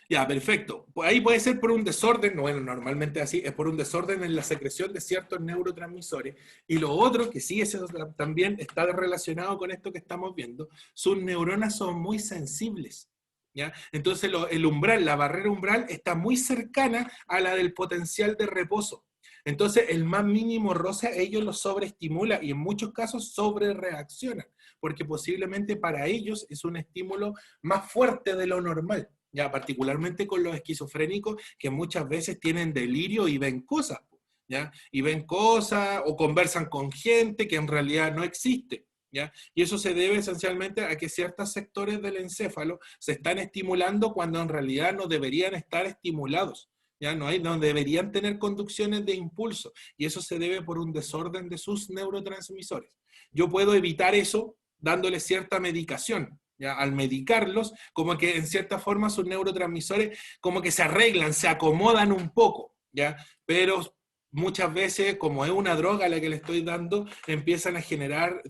Ya, perfecto. Pues ahí puede ser por un desorden, bueno, normalmente así, es por un desorden en la secreción de ciertos neurotransmisores. Y lo otro, que sí, eso también está relacionado con esto que estamos viendo, sus neuronas son muy sensibles. ¿Ya? Entonces el umbral, la barrera umbral, está muy cercana a la del potencial de reposo. Entonces el más mínimo roce ellos lo sobreestimula y en muchos casos sobrereaccionan, porque posiblemente para ellos es un estímulo más fuerte de lo normal. Ya, particularmente con los esquizofrénicos que muchas veces tienen delirio y ven cosas, ¿ya? Y ven cosas o conversan con gente que en realidad no existe, ¿ya? Y eso se debe esencialmente a que ciertos sectores del encéfalo se están estimulando cuando en realidad no deberían estar estimulados. Ya no deberían tener conducciones de impulso, y eso se debe por un desorden de sus neurotransmisores. Yo puedo evitar eso dándole cierta medicación. ¿Ya? Al medicarlos, como que en cierta forma sus neurotransmisores como que se arreglan, se acomodan un poco, ¿ya? Pero muchas veces, como es una droga la que le estoy dando, empiezan a generar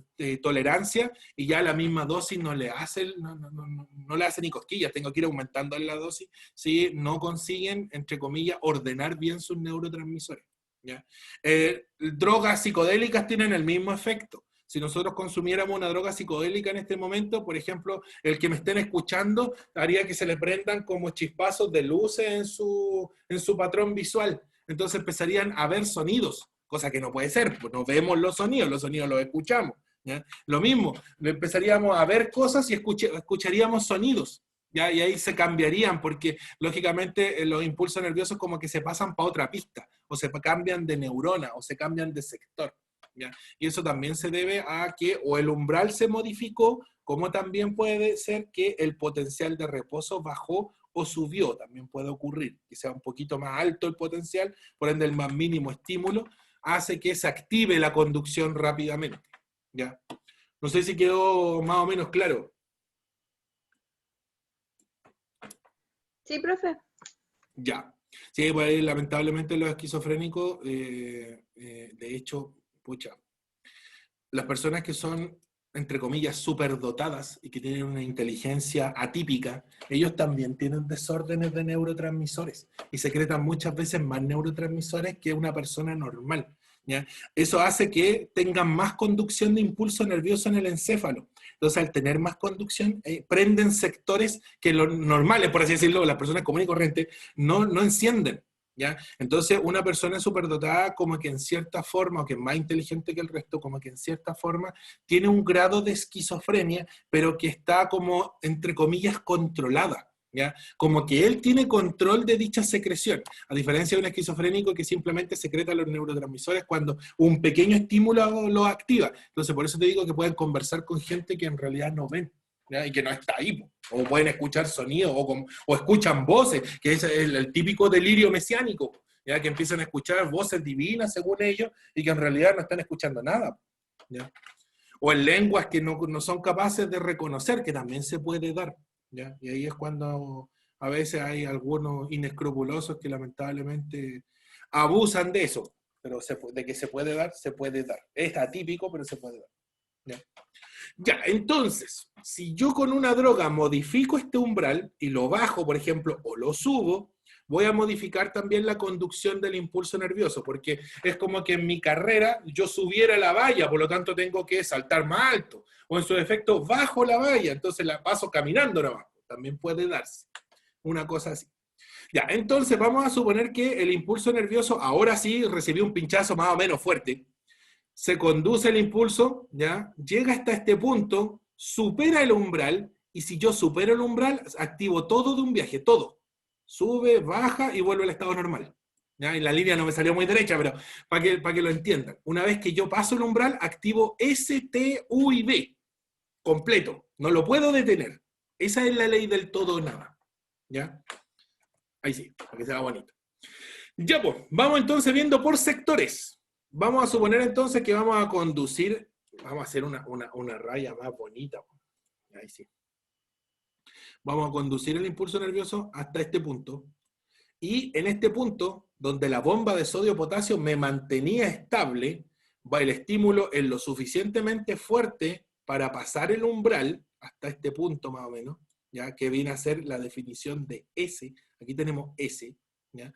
tolerancia y ya la misma dosis no le hace, no le hace ni cosquillas, tengo que ir aumentando la dosis si no consiguen, entre comillas, ordenar bien sus neurotransmisores. ¿Ya? Drogas psicodélicas tienen el mismo efecto. Si nosotros consumiéramos una droga psicodélica en este momento, por ejemplo, el que me estén escuchando haría que se le prendan como chispazos de luces en su patrón visual. Entonces empezarían a ver sonidos, cosa que no puede ser, pues no vemos los sonidos los escuchamos. ¿Ya? Lo mismo, empezaríamos a ver cosas y escucharíamos sonidos. ¿Ya? Y ahí se cambiarían, porque lógicamente los impulsos nerviosos como que se pasan para otra pista, o se cambian de neurona, o se cambian de sector. ¿Ya? Y eso también se debe a que o el umbral se modificó, como también puede ser que el potencial de reposo bajó o subió, también puede ocurrir, que sea un poquito más alto el potencial, por ende el más mínimo estímulo hace que se active la conducción rápidamente. ¿Ya? No sé si quedó más o menos claro. Sí, profe. Ya. Sí, pues lamentablemente los esquizofrénicos, de hecho, pucha, las personas que son, entre comillas, superdotadas y que tienen una inteligencia atípica, ellos también tienen desórdenes de neurotransmisores y secretan muchas veces más neurotransmisores que una persona normal. ¿Ya? Eso hace que tengan más conducción de impulso nervioso en el encéfalo. Entonces, al tener más conducción, prenden sectores que los normales, por así decirlo, las personas comunes y corrientes, no encienden. ¿Ya? Entonces, una persona superdotada como que en cierta forma, o que es más inteligente que el resto, como que en cierta forma tiene un grado de esquizofrenia, pero que está como, entre comillas, controlada. ¿Ya? Como que él tiene control de dicha secreción, a diferencia de un esquizofrénico que simplemente secreta los neurotransmisores cuando un pequeño estímulo lo activa. Entonces, por eso te digo que pueden conversar con gente que en realidad no ven. ¿Ya? Y que no está ahí, o pueden escuchar sonidos, o escuchan voces, que es el típico delirio mesiánico, ¿ya? Que empiezan a escuchar voces divinas según ellos, y que en realidad no están escuchando nada. ¿Ya? O en lenguas que no son capaces de reconocer, que también se puede dar. ¿Ya? Y ahí es cuando a veces hay algunos inescrupulosos que lamentablemente abusan de eso. pero de que se puede dar, se puede dar. Es atípico, pero se puede dar. ¿Ya? Ya, entonces, si yo con una droga modifico este umbral y lo bajo, por ejemplo, o lo subo, voy a modificar también la conducción del impulso nervioso, porque es como que en mi carrera yo subiera la valla, por lo tanto tengo que saltar más alto, o en su defecto bajo la valla, entonces la paso caminando abajo. También puede darse una cosa así. Ya, entonces vamos a suponer que el impulso nervioso ahora sí recibió un pinchazo más o menos fuerte. Se conduce el impulso, ¿ya? Llega hasta este punto, supera el umbral, y si yo supero el umbral, activo todo de un viaje, todo. Sube, baja y vuelve al estado normal. ¿Ya? Y la línea no me salió muy derecha, pero para que lo entiendan. Una vez que yo paso el umbral, activo S, T, U y B. Completo. No lo puedo detener. Esa es la ley del todo o nada. ¿Ya? Ahí sí, para que sea bonito. Ya pues, vamos entonces viendo por sectores. Vamos a suponer entonces que vamos a conducir, vamos a hacer una raya más bonita. Ahí sí. Vamos a conducir el impulso nervioso hasta este punto. Y en este punto, donde la bomba de sodio-potasio me mantenía estable, va el estímulo es lo suficientemente fuerte para pasar el umbral, hasta este punto más o menos, ¿ya? Que viene a ser la definición de S. Aquí tenemos S. ¿Ya?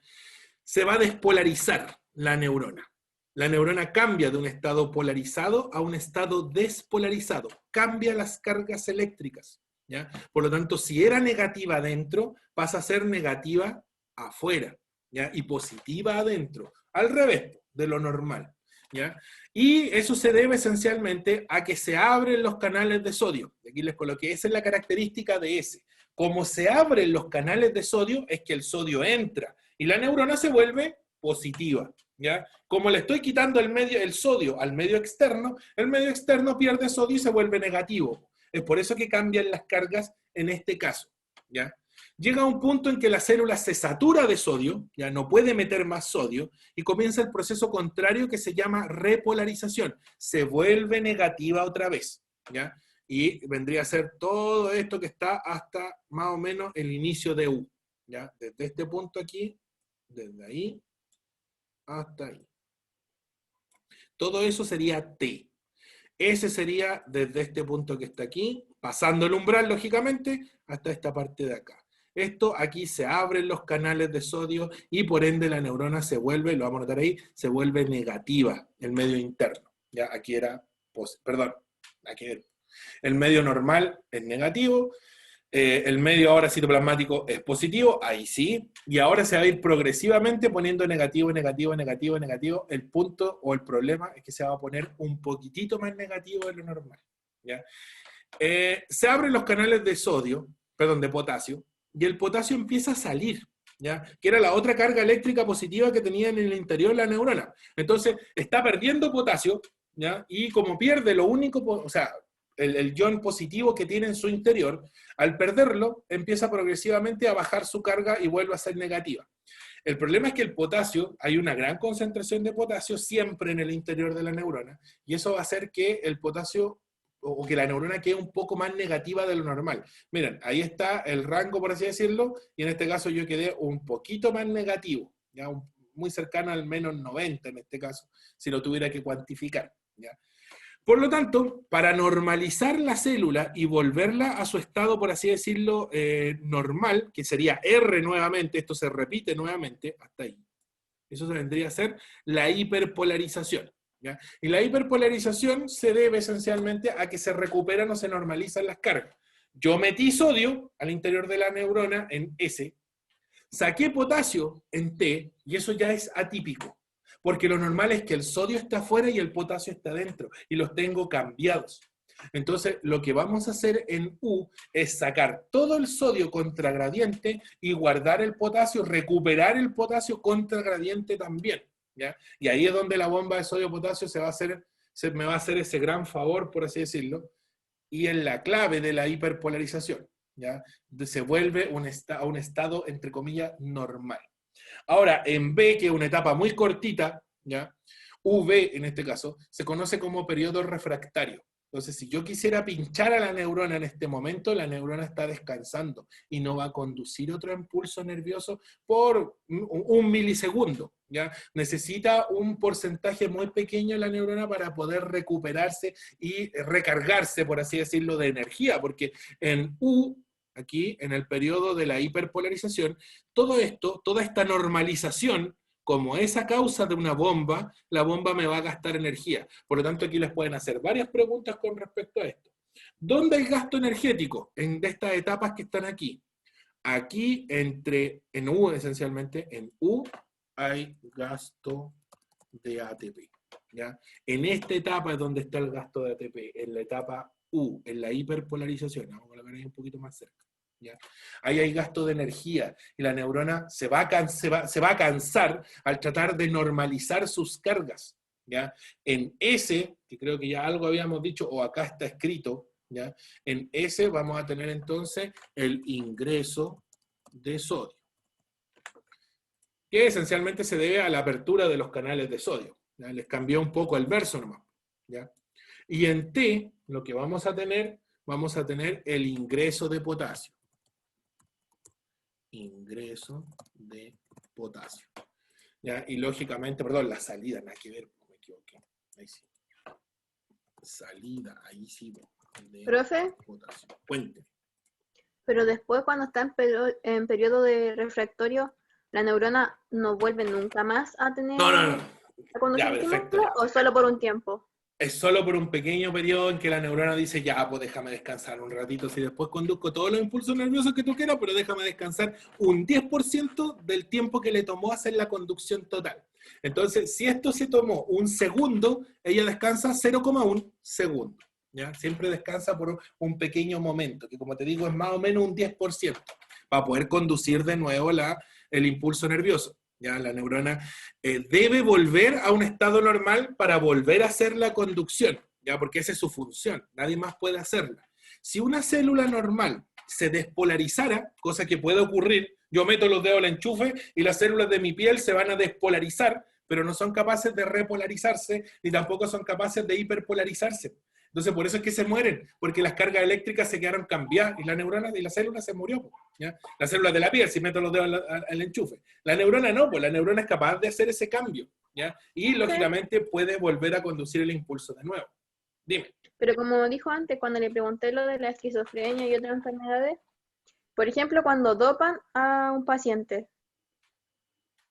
Se va a despolarizar la neurona. La neurona cambia de un estado polarizado a un estado despolarizado. Cambia las cargas eléctricas. ¿Ya? Por lo tanto, si era negativa adentro, pasa a ser negativa afuera. ¿Ya? Y positiva adentro. Al revés de lo normal. ¿Ya? Y eso se debe esencialmente a que se abren los canales de sodio. Aquí les coloqué, esa es la característica de S. Como se abren los canales de sodio, es que el sodio entra. Y la neurona se vuelve positiva. ¿Ya? Como le estoy quitando el sodio al medio externo, el medio externo pierde sodio y se vuelve negativo. Es por eso que cambian las cargas en este caso. ¿Ya? Llega un punto en que la célula se satura de sodio, ya no puede meter más sodio, y comienza el proceso contrario que se llama repolarización. Se vuelve negativa otra vez. ¿Ya? Y vendría a ser todo esto que está hasta más o menos el inicio de U. ¿Ya? Desde este punto aquí, desde ahí hasta ahí. Todo eso sería T. Ese sería desde este punto que está aquí, pasando el umbral, lógicamente, hasta esta parte de acá. Esto aquí se abren los canales de sodio y por ende la neurona se vuelve, lo vamos a notar ahí, se vuelve negativa, el medio interno. Ya aquí era, perdón, aquí era. El medio normal es negativo. El medio ahora citoplasmático es positivo, ahí sí, y ahora se va a ir progresivamente poniendo negativo, negativo, negativo, negativo. El punto o el problema es que se va a poner un poquitito más negativo de lo normal. ¿Ya? Se abren los canales de sodio, perdón, de potasio, y el potasio empieza a salir, ¿ya? Que era la otra carga eléctrica positiva que tenía en el interior de la neurona. Entonces, está perdiendo potasio, ¿ya? Y como pierde lo único, o sea, el ion positivo que tiene en su interior, al perderlo, empieza progresivamente a bajar su carga y vuelve a ser negativa. El problema es que el potasio, hay una gran concentración de potasio siempre en el interior de la neurona, y eso va a hacer que el potasio, o que la neurona quede un poco más negativa de lo normal. Miren, ahí está el rango, por así decirlo, y en este caso yo quedé un poquito más negativo, ya muy cercano al menos 90 en este caso, si lo tuviera que cuantificar. ¿Ya? Por lo tanto, para normalizar la célula y volverla a su estado, por así decirlo, normal, que sería R nuevamente, esto se repite nuevamente, hasta ahí. Eso se vendría a ser la hiperpolarización. ¿Ya? Y la hiperpolarización se debe esencialmente a que se recuperan o se normalizan las cargas. Yo metí sodio al interior de la neurona en S, saqué potasio en T, y eso ya es atípico. Porque lo normal es que el sodio está afuera y el potasio está dentro, y los tengo cambiados. Entonces, lo que vamos a hacer en U es sacar todo el sodio contragradiente y guardar el potasio, recuperar el potasio contragradiente también. ¿Ya? Y ahí es donde la bomba de sodio-potasio me va a hacer ese gran favor, por así decirlo, y es la clave de la hiperpolarización. ¿Ya? Se vuelve a un estado, entre comillas, normal. Ahora, en B, que es una etapa muy cortita, ¿ya? UV en este caso, se conoce como periodo refractario. Entonces, si yo quisiera pinchar a la neurona en este momento, la neurona está descansando y no va a conducir otro impulso nervioso por un milisegundo, ¿ya? Necesita un porcentaje muy pequeño la neurona para poder recuperarse y recargarse, por así decirlo, de energía, porque en U, aquí, en el periodo de la hiperpolarización, todo esto, toda esta normalización, como es a causa de una bomba, la bomba me va a gastar energía. Por lo tanto, aquí les pueden hacer varias preguntas con respecto a esto. ¿Dónde hay gasto energético? De estas etapas que están aquí. Aquí, en U esencialmente, en U hay gasto de ATP. ¿Ya? En esta etapa es donde está el gasto de ATP, en la etapa U, en la hiperpolarización. Vamos a colocar ahí un poquito más cerca. ¿Ya? Ahí hay gasto de energía y la neurona se va a cansar al tratar de normalizar sus cargas. ¿Ya? En S, que creo que ya algo habíamos dicho, o acá está escrito, ¿ya? En S vamos a tener entonces el ingreso de sodio, que esencialmente se debe a la apertura de los canales de sodio. ¿Ya? Les cambió un poco el verso nomás. ¿Ya? Y en T, lo que vamos a tener el ingreso de potasio. Ingreso de potasio. ¿Ya? Y lógicamente, perdón, la salida, nada que ver, me equivoqué. Ahí sí. Salida, ahí sí. De Profe, potasio. Cuénteme. pero después cuando está en periodo de refractorio, ¿la neurona no vuelve nunca más a tener No. a conducir Ya, perfecto. estímulo o solo por un tiempo? Es solo por un pequeño periodo en que la neurona dice, ya, pues déjame descansar un ratito, si después conduzco todos los impulsos nerviosos que tú quieras, pero déjame descansar un 10% del tiempo que le tomó hacer la conducción total. Entonces, si esto se tomó un segundo, ella descansa 0,1 segundo. ¿Ya? Siempre descansa por un pequeño momento, que como te digo es más o menos un 10%, para poder conducir de nuevo el impulso nervioso. ¿Ya? La neurona debe volver a un estado normal para volver a hacer la conducción, ¿ya? Porque esa es su función, nadie más puede hacerla. Si una célula normal se despolarizara, cosa que puede ocurrir, yo meto los dedos al enchufe y las células de mi piel se van a despolarizar, pero no son capaces de repolarizarse, ni tampoco son capaces de hiperpolarizarse. Entonces, por eso es que se mueren, porque las cargas eléctricas se quedaron cambiadas y la neurona y la célula se murió. ¿Ya? Las células de la piel, si meto los dedos al enchufe. La neurona no, pues la neurona es capaz de hacer ese cambio. ¿Ya? Y lógicamente puede volver a conducir el impulso de nuevo. Dime. Pero como dijo antes, cuando le pregunté lo de la esquizofrenia y otras enfermedades, por ejemplo, cuando dopan a un paciente,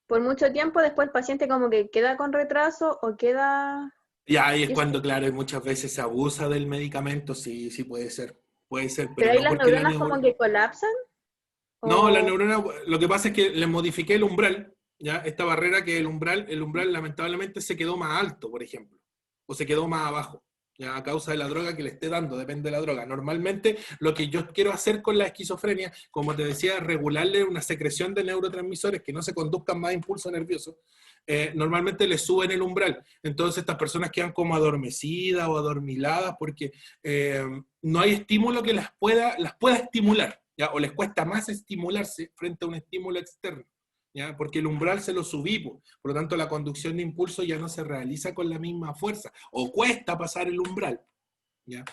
por mucho tiempo después el paciente como que queda con retraso o queda... Y ahí es cuando, claro, muchas veces se abusa del medicamento, sí puede ser. Puede ser, Pero pero ahí no las porque la neuronas como que colapsan. No, la O... neurona, lo que pasa es que le modifiqué el umbral, ¿ya? Esta barrera que el umbral lamentablemente se quedó más alto, por ejemplo, o se quedó más abajo, ¿ya? A causa de la droga que le esté dando, depende de la droga. Normalmente lo que yo quiero hacer con la esquizofrenia, como te decía, es regularle una secreción de neurotransmisores que no se conduzcan más impulso nervioso. Normalmente le suben el umbral, entonces estas personas quedan como adormecidas o adormiladas porque no hay estímulo que las pueda estimular. ¿Ya? O les cuesta más estimularse frente a un estímulo externo, ¿ya? Porque el umbral se lo subí, por lo tanto la conducción de impulso ya no se realiza con la misma fuerza, o cuesta pasar el umbral, ¿ya?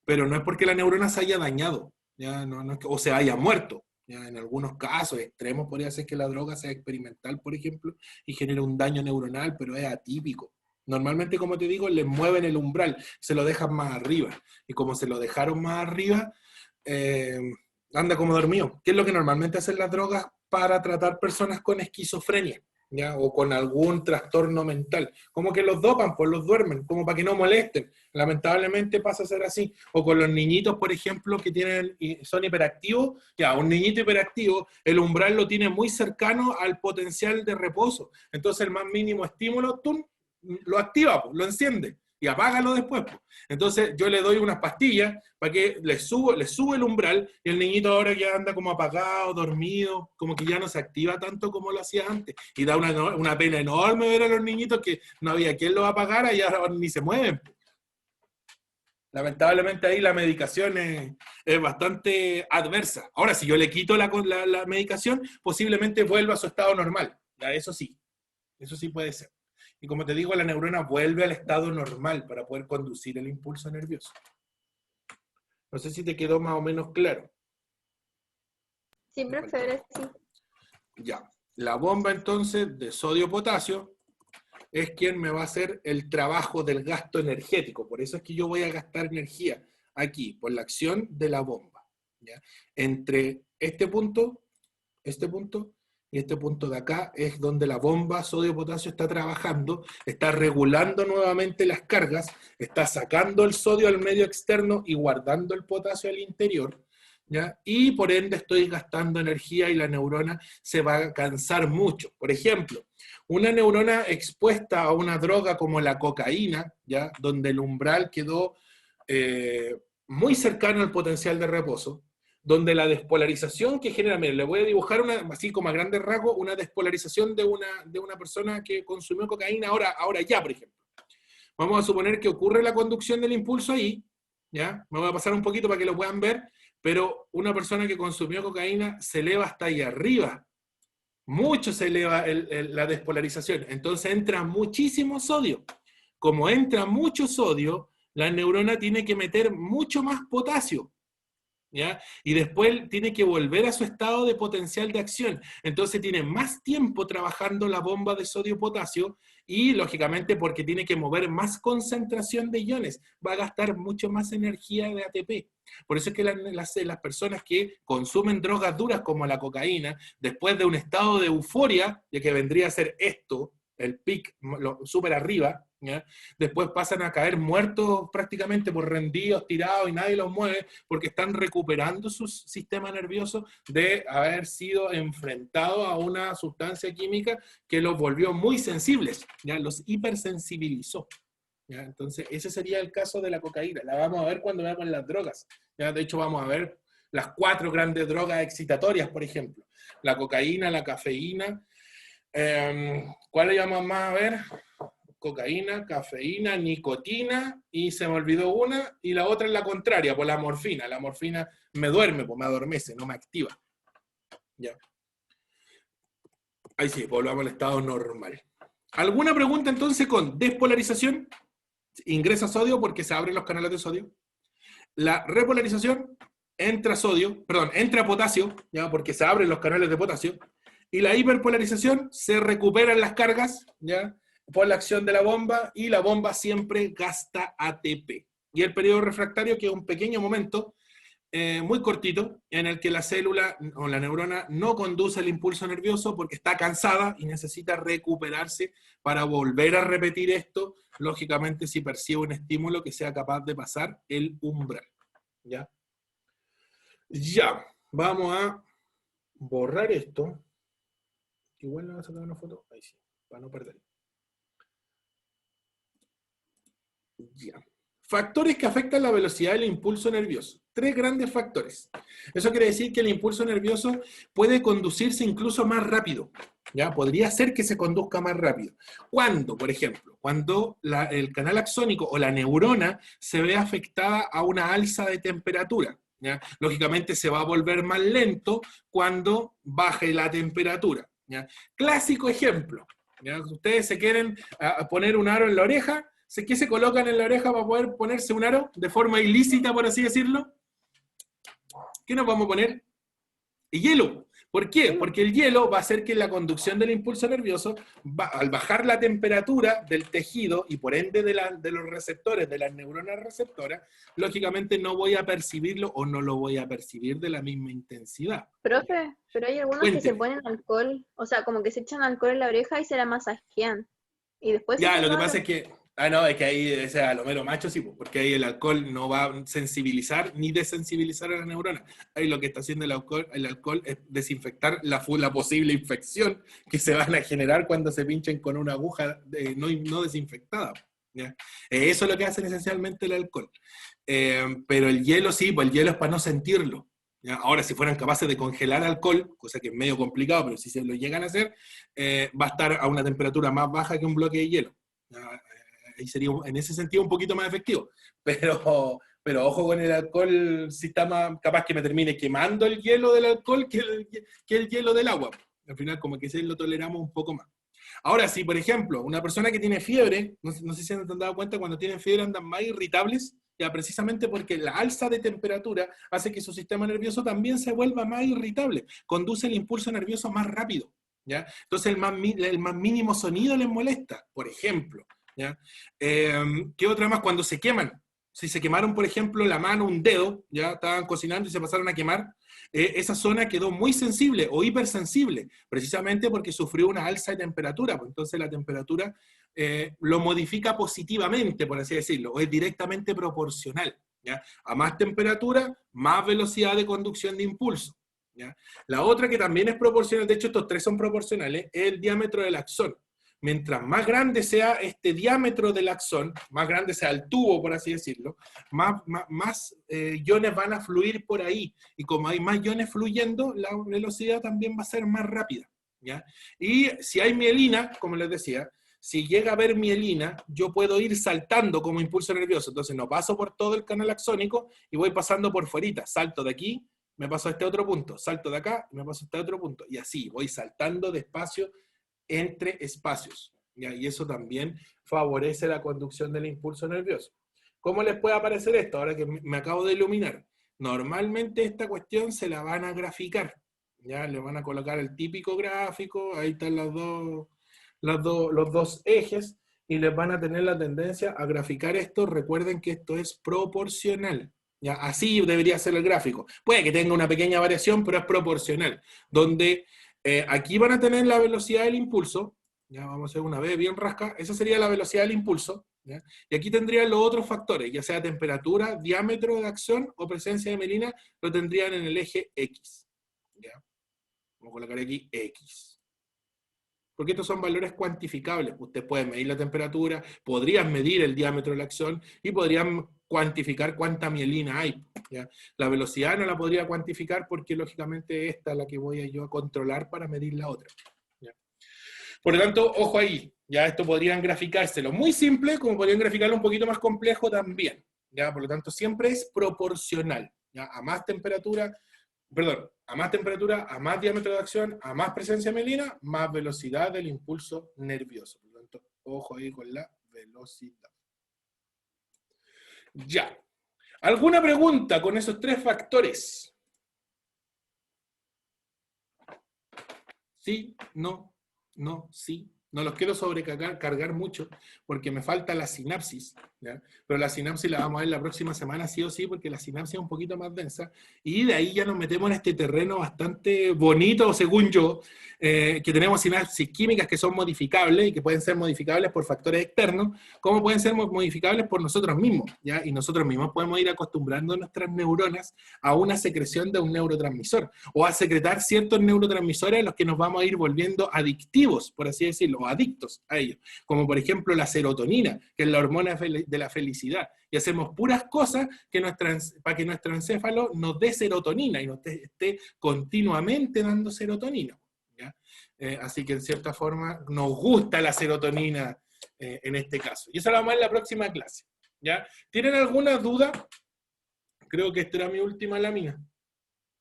Pero no es porque la neurona se haya dañado, ¿ya? No es que, o se haya muerto, ¿ya? En algunos casos extremos podría ser que la droga sea experimental, por ejemplo, y genere un daño neuronal, pero es atípico. Normalmente, como te digo, les mueven el umbral, se lo dejan más arriba, y como se lo dejaron más arriba, anda como dormido. ¿Qué es lo que normalmente hacen las drogas para tratar personas con esquizofrenia? ¿Ya? O con algún trastorno mental? Como que los dopan, pues los duermen, como para que no molesten. Lamentablemente pasa a ser así. O con los niñitos, por ejemplo, que son hiperactivos. Ya, un niñito hiperactivo, el umbral lo tiene muy cercano al potencial de reposo. Entonces el más mínimo estímulo, ¡tum!, lo activa, pues, lo enciende. Y apágalo después. Pues. Entonces yo le doy unas pastillas para que le subo el umbral y el niñito ahora ya anda como apagado, dormido, como que ya no se activa tanto como lo hacía antes. Y da una pena enorme ver a los niñitos que no había quien los apagara y ahora ni se mueven. Pues. Lamentablemente ahí la medicación es bastante adversa. Ahora, si yo le quito la medicación, posiblemente vuelva a su estado normal. Ya, eso sí puede ser. Y como te digo, la neurona vuelve al estado normal para poder conducir el impulso nervioso. No sé si te quedó más o menos claro. Sí, prefiero, sí. Ya. La bomba entonces de sodio-potasio es quien me va a hacer el trabajo del gasto energético. Por eso es que yo voy a gastar energía aquí, por la acción de la bomba. ¿Ya? Entre este punto y este punto de acá es donde la bomba sodio-potasio está trabajando, está regulando nuevamente las cargas, está sacando el sodio al medio externo y guardando el potasio al interior, ¿ya? Y por ende estoy gastando energía y la neurona se va a cansar mucho. Por ejemplo, una neurona expuesta a una droga como la cocaína, ¿ya? Donde el umbral quedó muy cercano al potencial de reposo, donde la despolarización que genera, miren, le voy a dibujar así como a grandes rasgos, una despolarización de una persona que consumió cocaína ahora ya, por ejemplo. Vamos a suponer que ocurre la conducción del impulso ahí, ¿ya? Me voy a pasar un poquito para que lo puedan ver, pero una persona que consumió cocaína se eleva hasta ahí arriba. Mucho se eleva la despolarización. Entonces entra muchísimo sodio. Como entra mucho sodio, la neurona tiene que meter mucho más potasio, ¿ya? Y después tiene que volver a su estado de potencial de acción. Entonces tiene más tiempo trabajando la bomba de sodio-potasio y, lógicamente, porque tiene que mover más concentración de iones, va a gastar mucho más energía de ATP. Por eso es que las personas que consumen drogas duras como la cocaína, después de un estado de euforia, de que vendría a ser esto, el pic súper arriba, ¿ya? Después pasan a caer muertos prácticamente por rendidos, tirados y nadie los mueve porque están recuperando su sistema nervioso de haber sido enfrentados a una sustancia química que los volvió muy sensibles, ¿ya? Los hipersensibilizó, ¿ya? Entonces ese sería el caso de la cocaína. La vamos a ver cuando veamos las drogas, ¿ya? De hecho vamos a ver las 4 grandes drogas excitatorias, por ejemplo. La cocaína, la cafeína. ¿Cuál le llamamos más a ver? Cocaína, cafeína, nicotina, y se me olvidó una, y la otra es la contraria, pues la morfina. La morfina me duerme, pues me adormece, no me activa. Ya. Ahí sí, volvamos al estado normal. ¿Alguna pregunta entonces con despolarización? Ingresa sodio porque se abren los canales de sodio. La repolarización, entra potasio, ya, porque se abren los canales de potasio. Y la hiperpolarización, se recuperan las cargas, ya, por la acción de la bomba, y la bomba siempre gasta ATP. Y el periodo refractario, que es un pequeño momento, muy cortito, en el que la célula o la neurona no conduce el impulso nervioso porque está cansada y necesita recuperarse para volver a repetir esto, lógicamente si percibe un estímulo que sea capaz de pasar el umbral. ¿Ya? Ya, vamos a borrar esto. Igual le voy a sacar una foto, ahí sí, para no perder. Ya. Factores que afectan la velocidad del impulso nervioso. 3 grandes factores. Eso quiere decir que el impulso nervioso puede conducirse incluso más rápido. ¿Ya? Podría ser que se conduzca más rápido. ¿Cuándo, por ejemplo? Cuando el canal axónico o la neurona se ve afectada a una alza de temperatura. ¿Ya? Lógicamente se va a volver más lento cuando baje la temperatura. ¿Ya? Clásico ejemplo. ¿Ya? Ustedes se quieren poner un aro en la oreja. ¿Qué se colocan en la oreja para poder ponerse un aro de forma ilícita, por así decirlo? ¿Qué nos vamos a poner? Hielo. ¿Por qué? Porque el hielo va a hacer que la conducción del impulso nervioso, al bajar la temperatura del tejido y por ende de los receptores, de las neuronas receptoras, lógicamente no voy a percibirlo o no lo voy a percibir de la misma intensidad. Profe, pero hay algunos que se ponen alcohol, o sea, como que se echan alcohol en la oreja y se la masajean. Y después ya, lo que pasa es que no, es que ahí, o sea, lo mero macho sí, porque ahí el alcohol no va a sensibilizar ni desensibilizar a la neurona. Ahí lo que está haciendo el alcohol es desinfectar la posible infección que se van a generar cuando se pinchen con una aguja no desinfectada. ¿Ya? Eso es lo que hacen esencialmente el alcohol. Pero el hielo sí, pues el hielo es para no sentirlo. ¿Ya? Ahora, si fueran capaces de congelar alcohol, cosa que es medio complicado, pero si se lo llegan a hacer, va a estar a una temperatura más baja que un bloque de hielo. ¿Ya? Ahí sería en ese sentido un poquito más efectivo, pero ojo con el alcohol, si está más capaz que me termine quemando el hielo del alcohol que el hielo del agua. Al final como que sí lo toleramos un poco más. Ahora, si por ejemplo, una persona que tiene fiebre, no sé si se han dado cuenta, cuando tienen fiebre andan más irritables, ya precisamente porque la alza de temperatura hace que su sistema nervioso también se vuelva más irritable, conduce el impulso nervioso más rápido, ¿ya? Entonces el más mínimo sonido les molesta, por ejemplo, ¿ya? ¿Qué otra más? Cuando se queman. Si se quemaron, por ejemplo, la mano, un dedo, ya estaban cocinando y se pasaron a quemar, esa zona quedó muy sensible o hipersensible, precisamente porque sufrió una alza de temperatura. Pues entonces la temperatura lo modifica positivamente, por así decirlo, o es directamente proporcional, ¿ya? A más temperatura, más velocidad de conducción de impulso, ¿ya? La otra que también es proporcional, de hecho estos tres son proporcionales, es el diámetro del axón. Mientras más grande sea este diámetro del axón, más grande sea el tubo, por así decirlo, más iones van a fluir por ahí. Y como hay más iones fluyendo, la velocidad también va a ser más rápida, ¿ya? Y si hay mielina, como les decía, si llega a haber mielina, yo puedo ir saltando como impulso nervioso. Entonces no paso por todo el canal axónico y voy pasando por fuerita. Salto de aquí, me paso a este otro punto. Salto de acá, me paso a este otro punto. Y así, voy saltando despacio entre espacios, ¿ya? Y eso también favorece la conducción del impulso nervioso. ¿Cómo les puede aparecer esto? Ahora que me acabo de iluminar. Normalmente esta cuestión se la van a graficar, ¿ya? Le van a colocar el típico gráfico, ahí están los dos ejes, y les van a tener la tendencia a graficar esto. Recuerden que esto es proporcional, ¿ya? Así debería ser el gráfico. Puede que tenga una pequeña variación, pero es proporcional, donde aquí van a tener la velocidad del impulso, ya vamos a hacer una vez bien rasca, esa sería la velocidad del impulso, ¿ya? Y aquí tendrían los otros factores, ya sea temperatura, diámetro de acción o presencia de mielina, lo tendrían en el eje X, ¿ya? Vamos a colocar aquí X. Porque estos son valores cuantificables. Ustedes pueden medir la temperatura, podrían medir el diámetro de la acción y podrían cuantificar cuánta mielina hay, ¿ya? La velocidad no la podría cuantificar porque lógicamente esta es la que voy yo a controlar para medir la otra, ¿ya? Por lo tanto, ojo ahí, ya esto podrían graficárselo muy simple, como podrían graficarlo un poquito más complejo también, ¿ya? Por lo tanto, siempre es proporcional, ¿ya? A más temperatura, a más diámetro de acción, a más presencia mielina, más velocidad del impulso nervioso. Por lo tanto, ojo ahí con la velocidad. Ya. ¿Alguna pregunta con esos tres factores? Sí, no, no, sí. No los quiero sobrecargar mucho porque me falta la sinapsis, ¿ya? Pero la sinapsis la vamos a ver la próxima semana sí o sí, porque la sinapsis es un poquito más densa, y de ahí ya nos metemos en este terreno bastante bonito, según yo, que tenemos sinapsis químicas que son modificables y que pueden ser modificables por factores externos, como pueden ser modificables por nosotros mismos, ¿ya? Y nosotros mismos podemos ir acostumbrando nuestras neuronas a una secreción de un neurotransmisor, o a secretar ciertos neurotransmisores a los que nos vamos a ir volviendo adictivos, por así decirlo, o adictos a ellos, como por ejemplo la serotonina, que es la hormona de la felicidad, y hacemos puras cosas para que nuestro encéfalo nos dé serotonina y nos esté continuamente dando serotonina, ¿ya? Así que en cierta forma nos gusta la serotonina en este caso, y eso lo vamos a ver en la próxima clase, ¿ya? ¿Tienen alguna duda? Creo que esta era mi última lámina,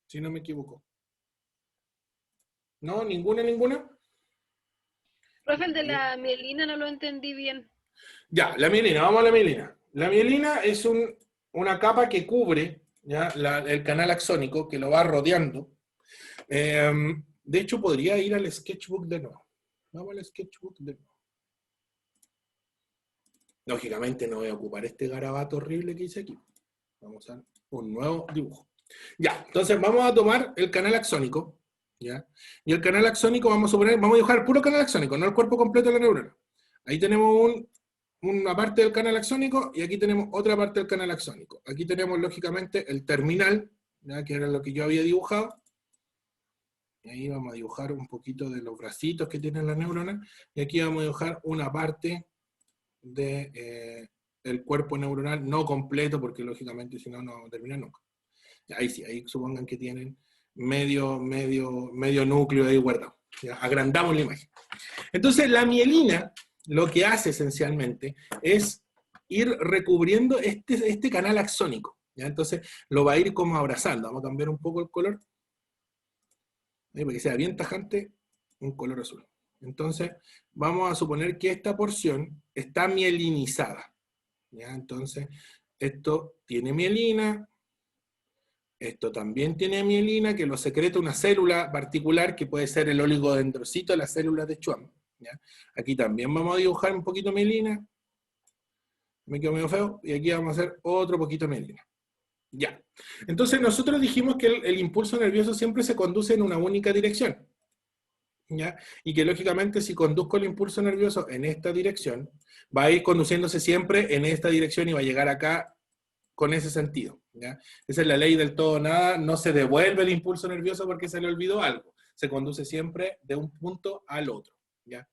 si no me equivoco. ¿No? ¿Ninguna? Profe, el de la mielina no lo entendí bien. Ya, la mielina, vamos a la mielina. La mielina es una capa que cubre, ¿ya? El canal axónico, que lo va rodeando. De hecho, podría ir al sketchbook de nuevo. Vamos al sketchbook de nuevo. Lógicamente no voy a ocupar este garabato horrible que hice aquí. Vamos a un nuevo dibujo. Ya, entonces vamos a tomar el canal axónico, ¿ya? Y el canal axónico vamos a dibujar el puro canal axónico, no el cuerpo completo de la neurona. Ahí tenemos una parte del canal axónico y aquí tenemos otra parte del canal axónico. Aquí tenemos lógicamente el terminal, ¿ya? Que era lo que yo había dibujado. Y ahí vamos a dibujar un poquito de los bracitos que tienen las neuronas. Y aquí vamos a dibujar una parte del cuerpo neuronal no completo, porque lógicamente si no, no termina nunca. Ahí sí, ahí supongan que tienen medio núcleo ahí guardado. ¿Ya? Agrandamos la imagen. Entonces la mielina lo que hace esencialmente es ir recubriendo este canal axónico, ¿ya? Entonces lo va a ir como abrazando. Vamos a cambiar un poco el color, para que sea bien tajante, un color azul. Entonces, vamos a suponer que esta porción está mielinizada. ¿Ya? Entonces, esto tiene mielina, esto también tiene mielina, que lo secreta una célula particular, que puede ser el oligodendrocito de las células de Schwann. ¿Ya? Aquí también vamos a dibujar un poquito mielina. Me quedo medio feo. Y aquí vamos a hacer otro poquito mielina. Ya. Entonces nosotros dijimos que el impulso nervioso siempre se conduce en una única dirección. ¿Ya? Y que lógicamente si conduzco el impulso nervioso en esta dirección, va a ir conduciéndose siempre en esta dirección y va a llegar acá con ese sentido. ¿Ya? Esa es la ley del todo o nada, no se devuelve el impulso nervioso porque se le olvidó algo, se conduce siempre de un punto al otro. ¿Ya?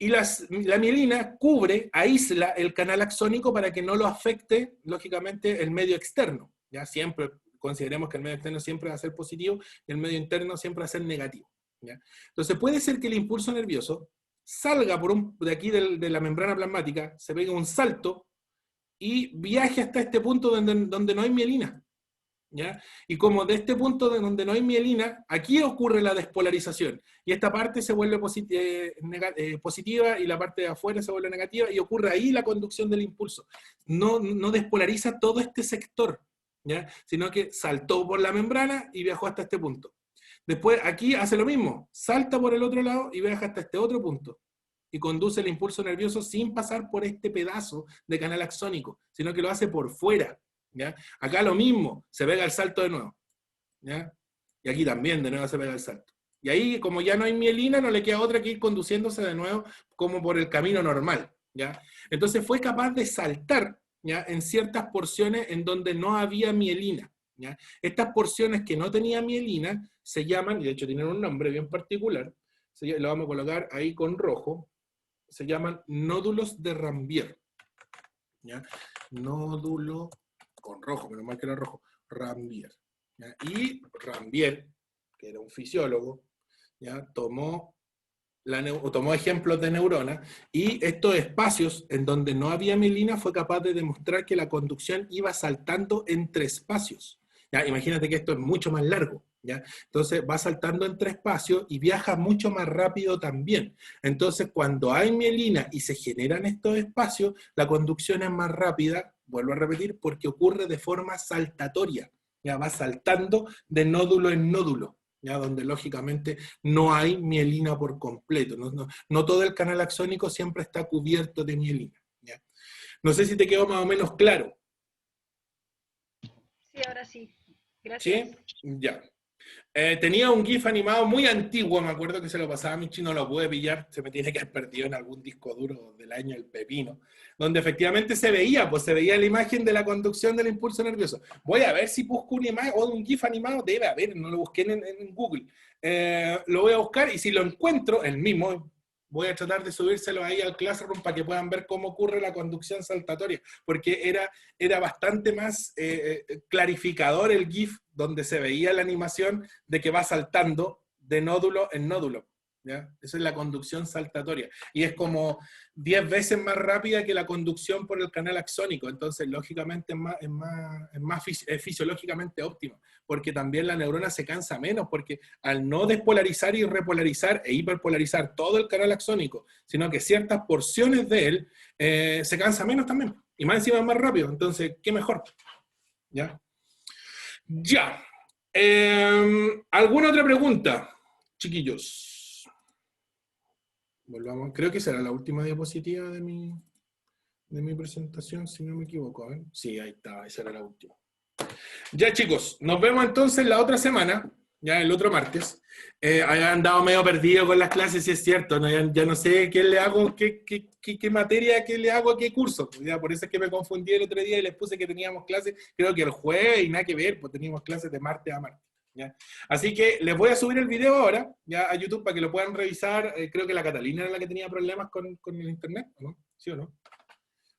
Y la mielina cubre, aísla el canal axónico para que no lo afecte, lógicamente, el medio externo. ¿Ya? Siempre consideremos que el medio externo siempre va a ser positivo y el medio interno siempre va a ser negativo. ¿Ya? Entonces puede ser que el impulso nervioso salga de aquí de la membrana plasmática, se pegue un salto y viaje hasta este punto donde no hay mielina. ¿Ya? Y como de este punto donde no hay mielina, aquí ocurre la despolarización. Y esta parte se vuelve positiva y la parte de afuera se vuelve negativa y ocurre ahí la conducción del impulso. No despolariza todo este sector, ¿ya? Sino que saltó por la membrana y viajó hasta este punto. Después aquí hace lo mismo, salta por el otro lado y viaja hasta este otro punto. Y conduce el impulso nervioso sin pasar por este pedazo de canal axónico, sino que lo hace por fuera. ¿Ya? Acá lo mismo, se pega el salto de nuevo. ¿Ya? Y aquí también de nuevo se pega el salto. Y ahí, como ya no hay mielina, no le queda otra que ir conduciéndose de nuevo como por el camino normal. ¿Ya? Entonces fue capaz de saltar, ¿ya? En ciertas porciones en donde no había mielina. ¿Ya? Estas porciones que no tenían mielina se llaman, y de hecho tienen un nombre bien particular, lo vamos a colocar ahí con rojo, se llaman nódulos de Rambier. ¿Ya? Nódulo con rojo, menos mal que era rojo, Rambier. ¿Ya? Y Rambier, que era un fisiólogo, ¿ya? tomó ejemplos de neuronas, y estos espacios en donde no había mielina fue capaz de demostrar que la conducción iba saltando entre espacios. ¿Ya? Imagínate que esto es mucho más largo. ¿Ya? Entonces va saltando entre espacios y viaja mucho más rápido también. Entonces cuando hay mielina y se generan estos espacios, la conducción es más rápida, vuelvo a repetir, porque ocurre de forma saltatoria. Ya va saltando de nódulo en nódulo, ¿ya? Donde lógicamente no hay mielina por completo. No todo el canal axónico siempre está cubierto de mielina. ¿Ya? No sé si te quedó más o menos claro. Sí, ahora sí. Gracias. ¿Sí? Ya. Tenía un GIF animado muy antiguo, me acuerdo que se lo pasaba a mi chino, no lo pude pillar, se me tiene que haber perdido en algún disco duro del año el pepino, donde efectivamente se veía la imagen de la conducción del impulso nervioso. Voy a ver si busco una imagen o un GIF animado, debe haber, no lo busqué en Google. Lo voy a buscar y si lo encuentro, el mismo, voy a tratar de subírselo ahí al Classroom para que puedan ver cómo ocurre la conducción saltatoria, porque era bastante más clarificador el GIF, donde se veía la animación de que va saltando de nódulo en nódulo. ¿Ya? Esa es la conducción saltatoria. Y es como 10 veces más rápida que la conducción por el canal axónico. Entonces, lógicamente, es fisiológicamente óptima. Porque también la neurona se cansa menos, porque al no despolarizar y repolarizar e hiperpolarizar todo el canal axónico, sino que ciertas porciones de él, se cansa menos también. Y más encima es más rápido. Entonces, ¿qué mejor? ¿Ya? Ya. ¿Alguna otra pregunta, chiquillos? Volvamos. Creo que será la última diapositiva de mi presentación, si no me equivoco. ¿Eh? Sí, ahí está, esa era la última. Ya, chicos, nos vemos entonces la otra semana, ya el otro martes. Han andado medio perdido con las clases, si es cierto, ¿no? Ya no sé qué le hago, qué materia, qué le hago, qué curso. Ya, por eso es que me confundí el otro día y les puse que teníamos clases, creo que el jueves y nada que ver, pues teníamos clases de martes a martes. ¿Ya? Así que les voy a subir el video ahora, ya a YouTube, para que lo puedan revisar. Creo que la Catalina era la que tenía problemas con el internet, ¿no? ¿Sí o no?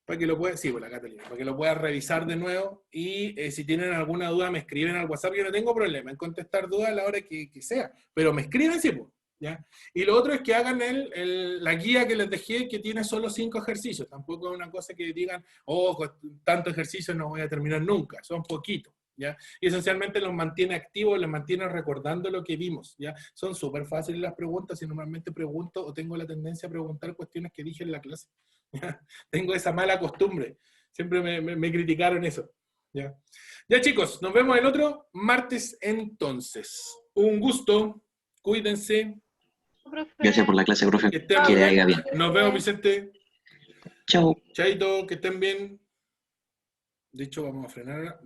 Para que lo puedan, sí, pues la Catalina, para que lo puedan revisar de nuevo, y si tienen alguna duda me escriben al WhatsApp. Yo no tengo problema en contestar dudas a la hora que sea, pero me escriben, sí, pues, ¿ya? Y lo otro es que hagan la guía que les dejé, que tiene solo 5 ejercicios. Tampoco es una cosa que digan, oh, con tanto ejercicio no voy a terminar nunca, son poquitos. ¿ya? Y esencialmente los mantiene activos, los mantiene recordando lo que vimos, ¿ya? Son súper fáciles las preguntas y normalmente pregunto o tengo la tendencia a preguntar cuestiones que dije en la clase. ¿Ya? Tengo esa mala costumbre. Siempre me criticaron eso. ¿Ya? Ya chicos, nos vemos el otro martes entonces. Un gusto, cuídense. Profe. Gracias por la clase, profe. Que estén Que le bien. haga bien. Nos vemos, Vicente. Chao. Chaito, que estén bien. De hecho, vamos a frenar.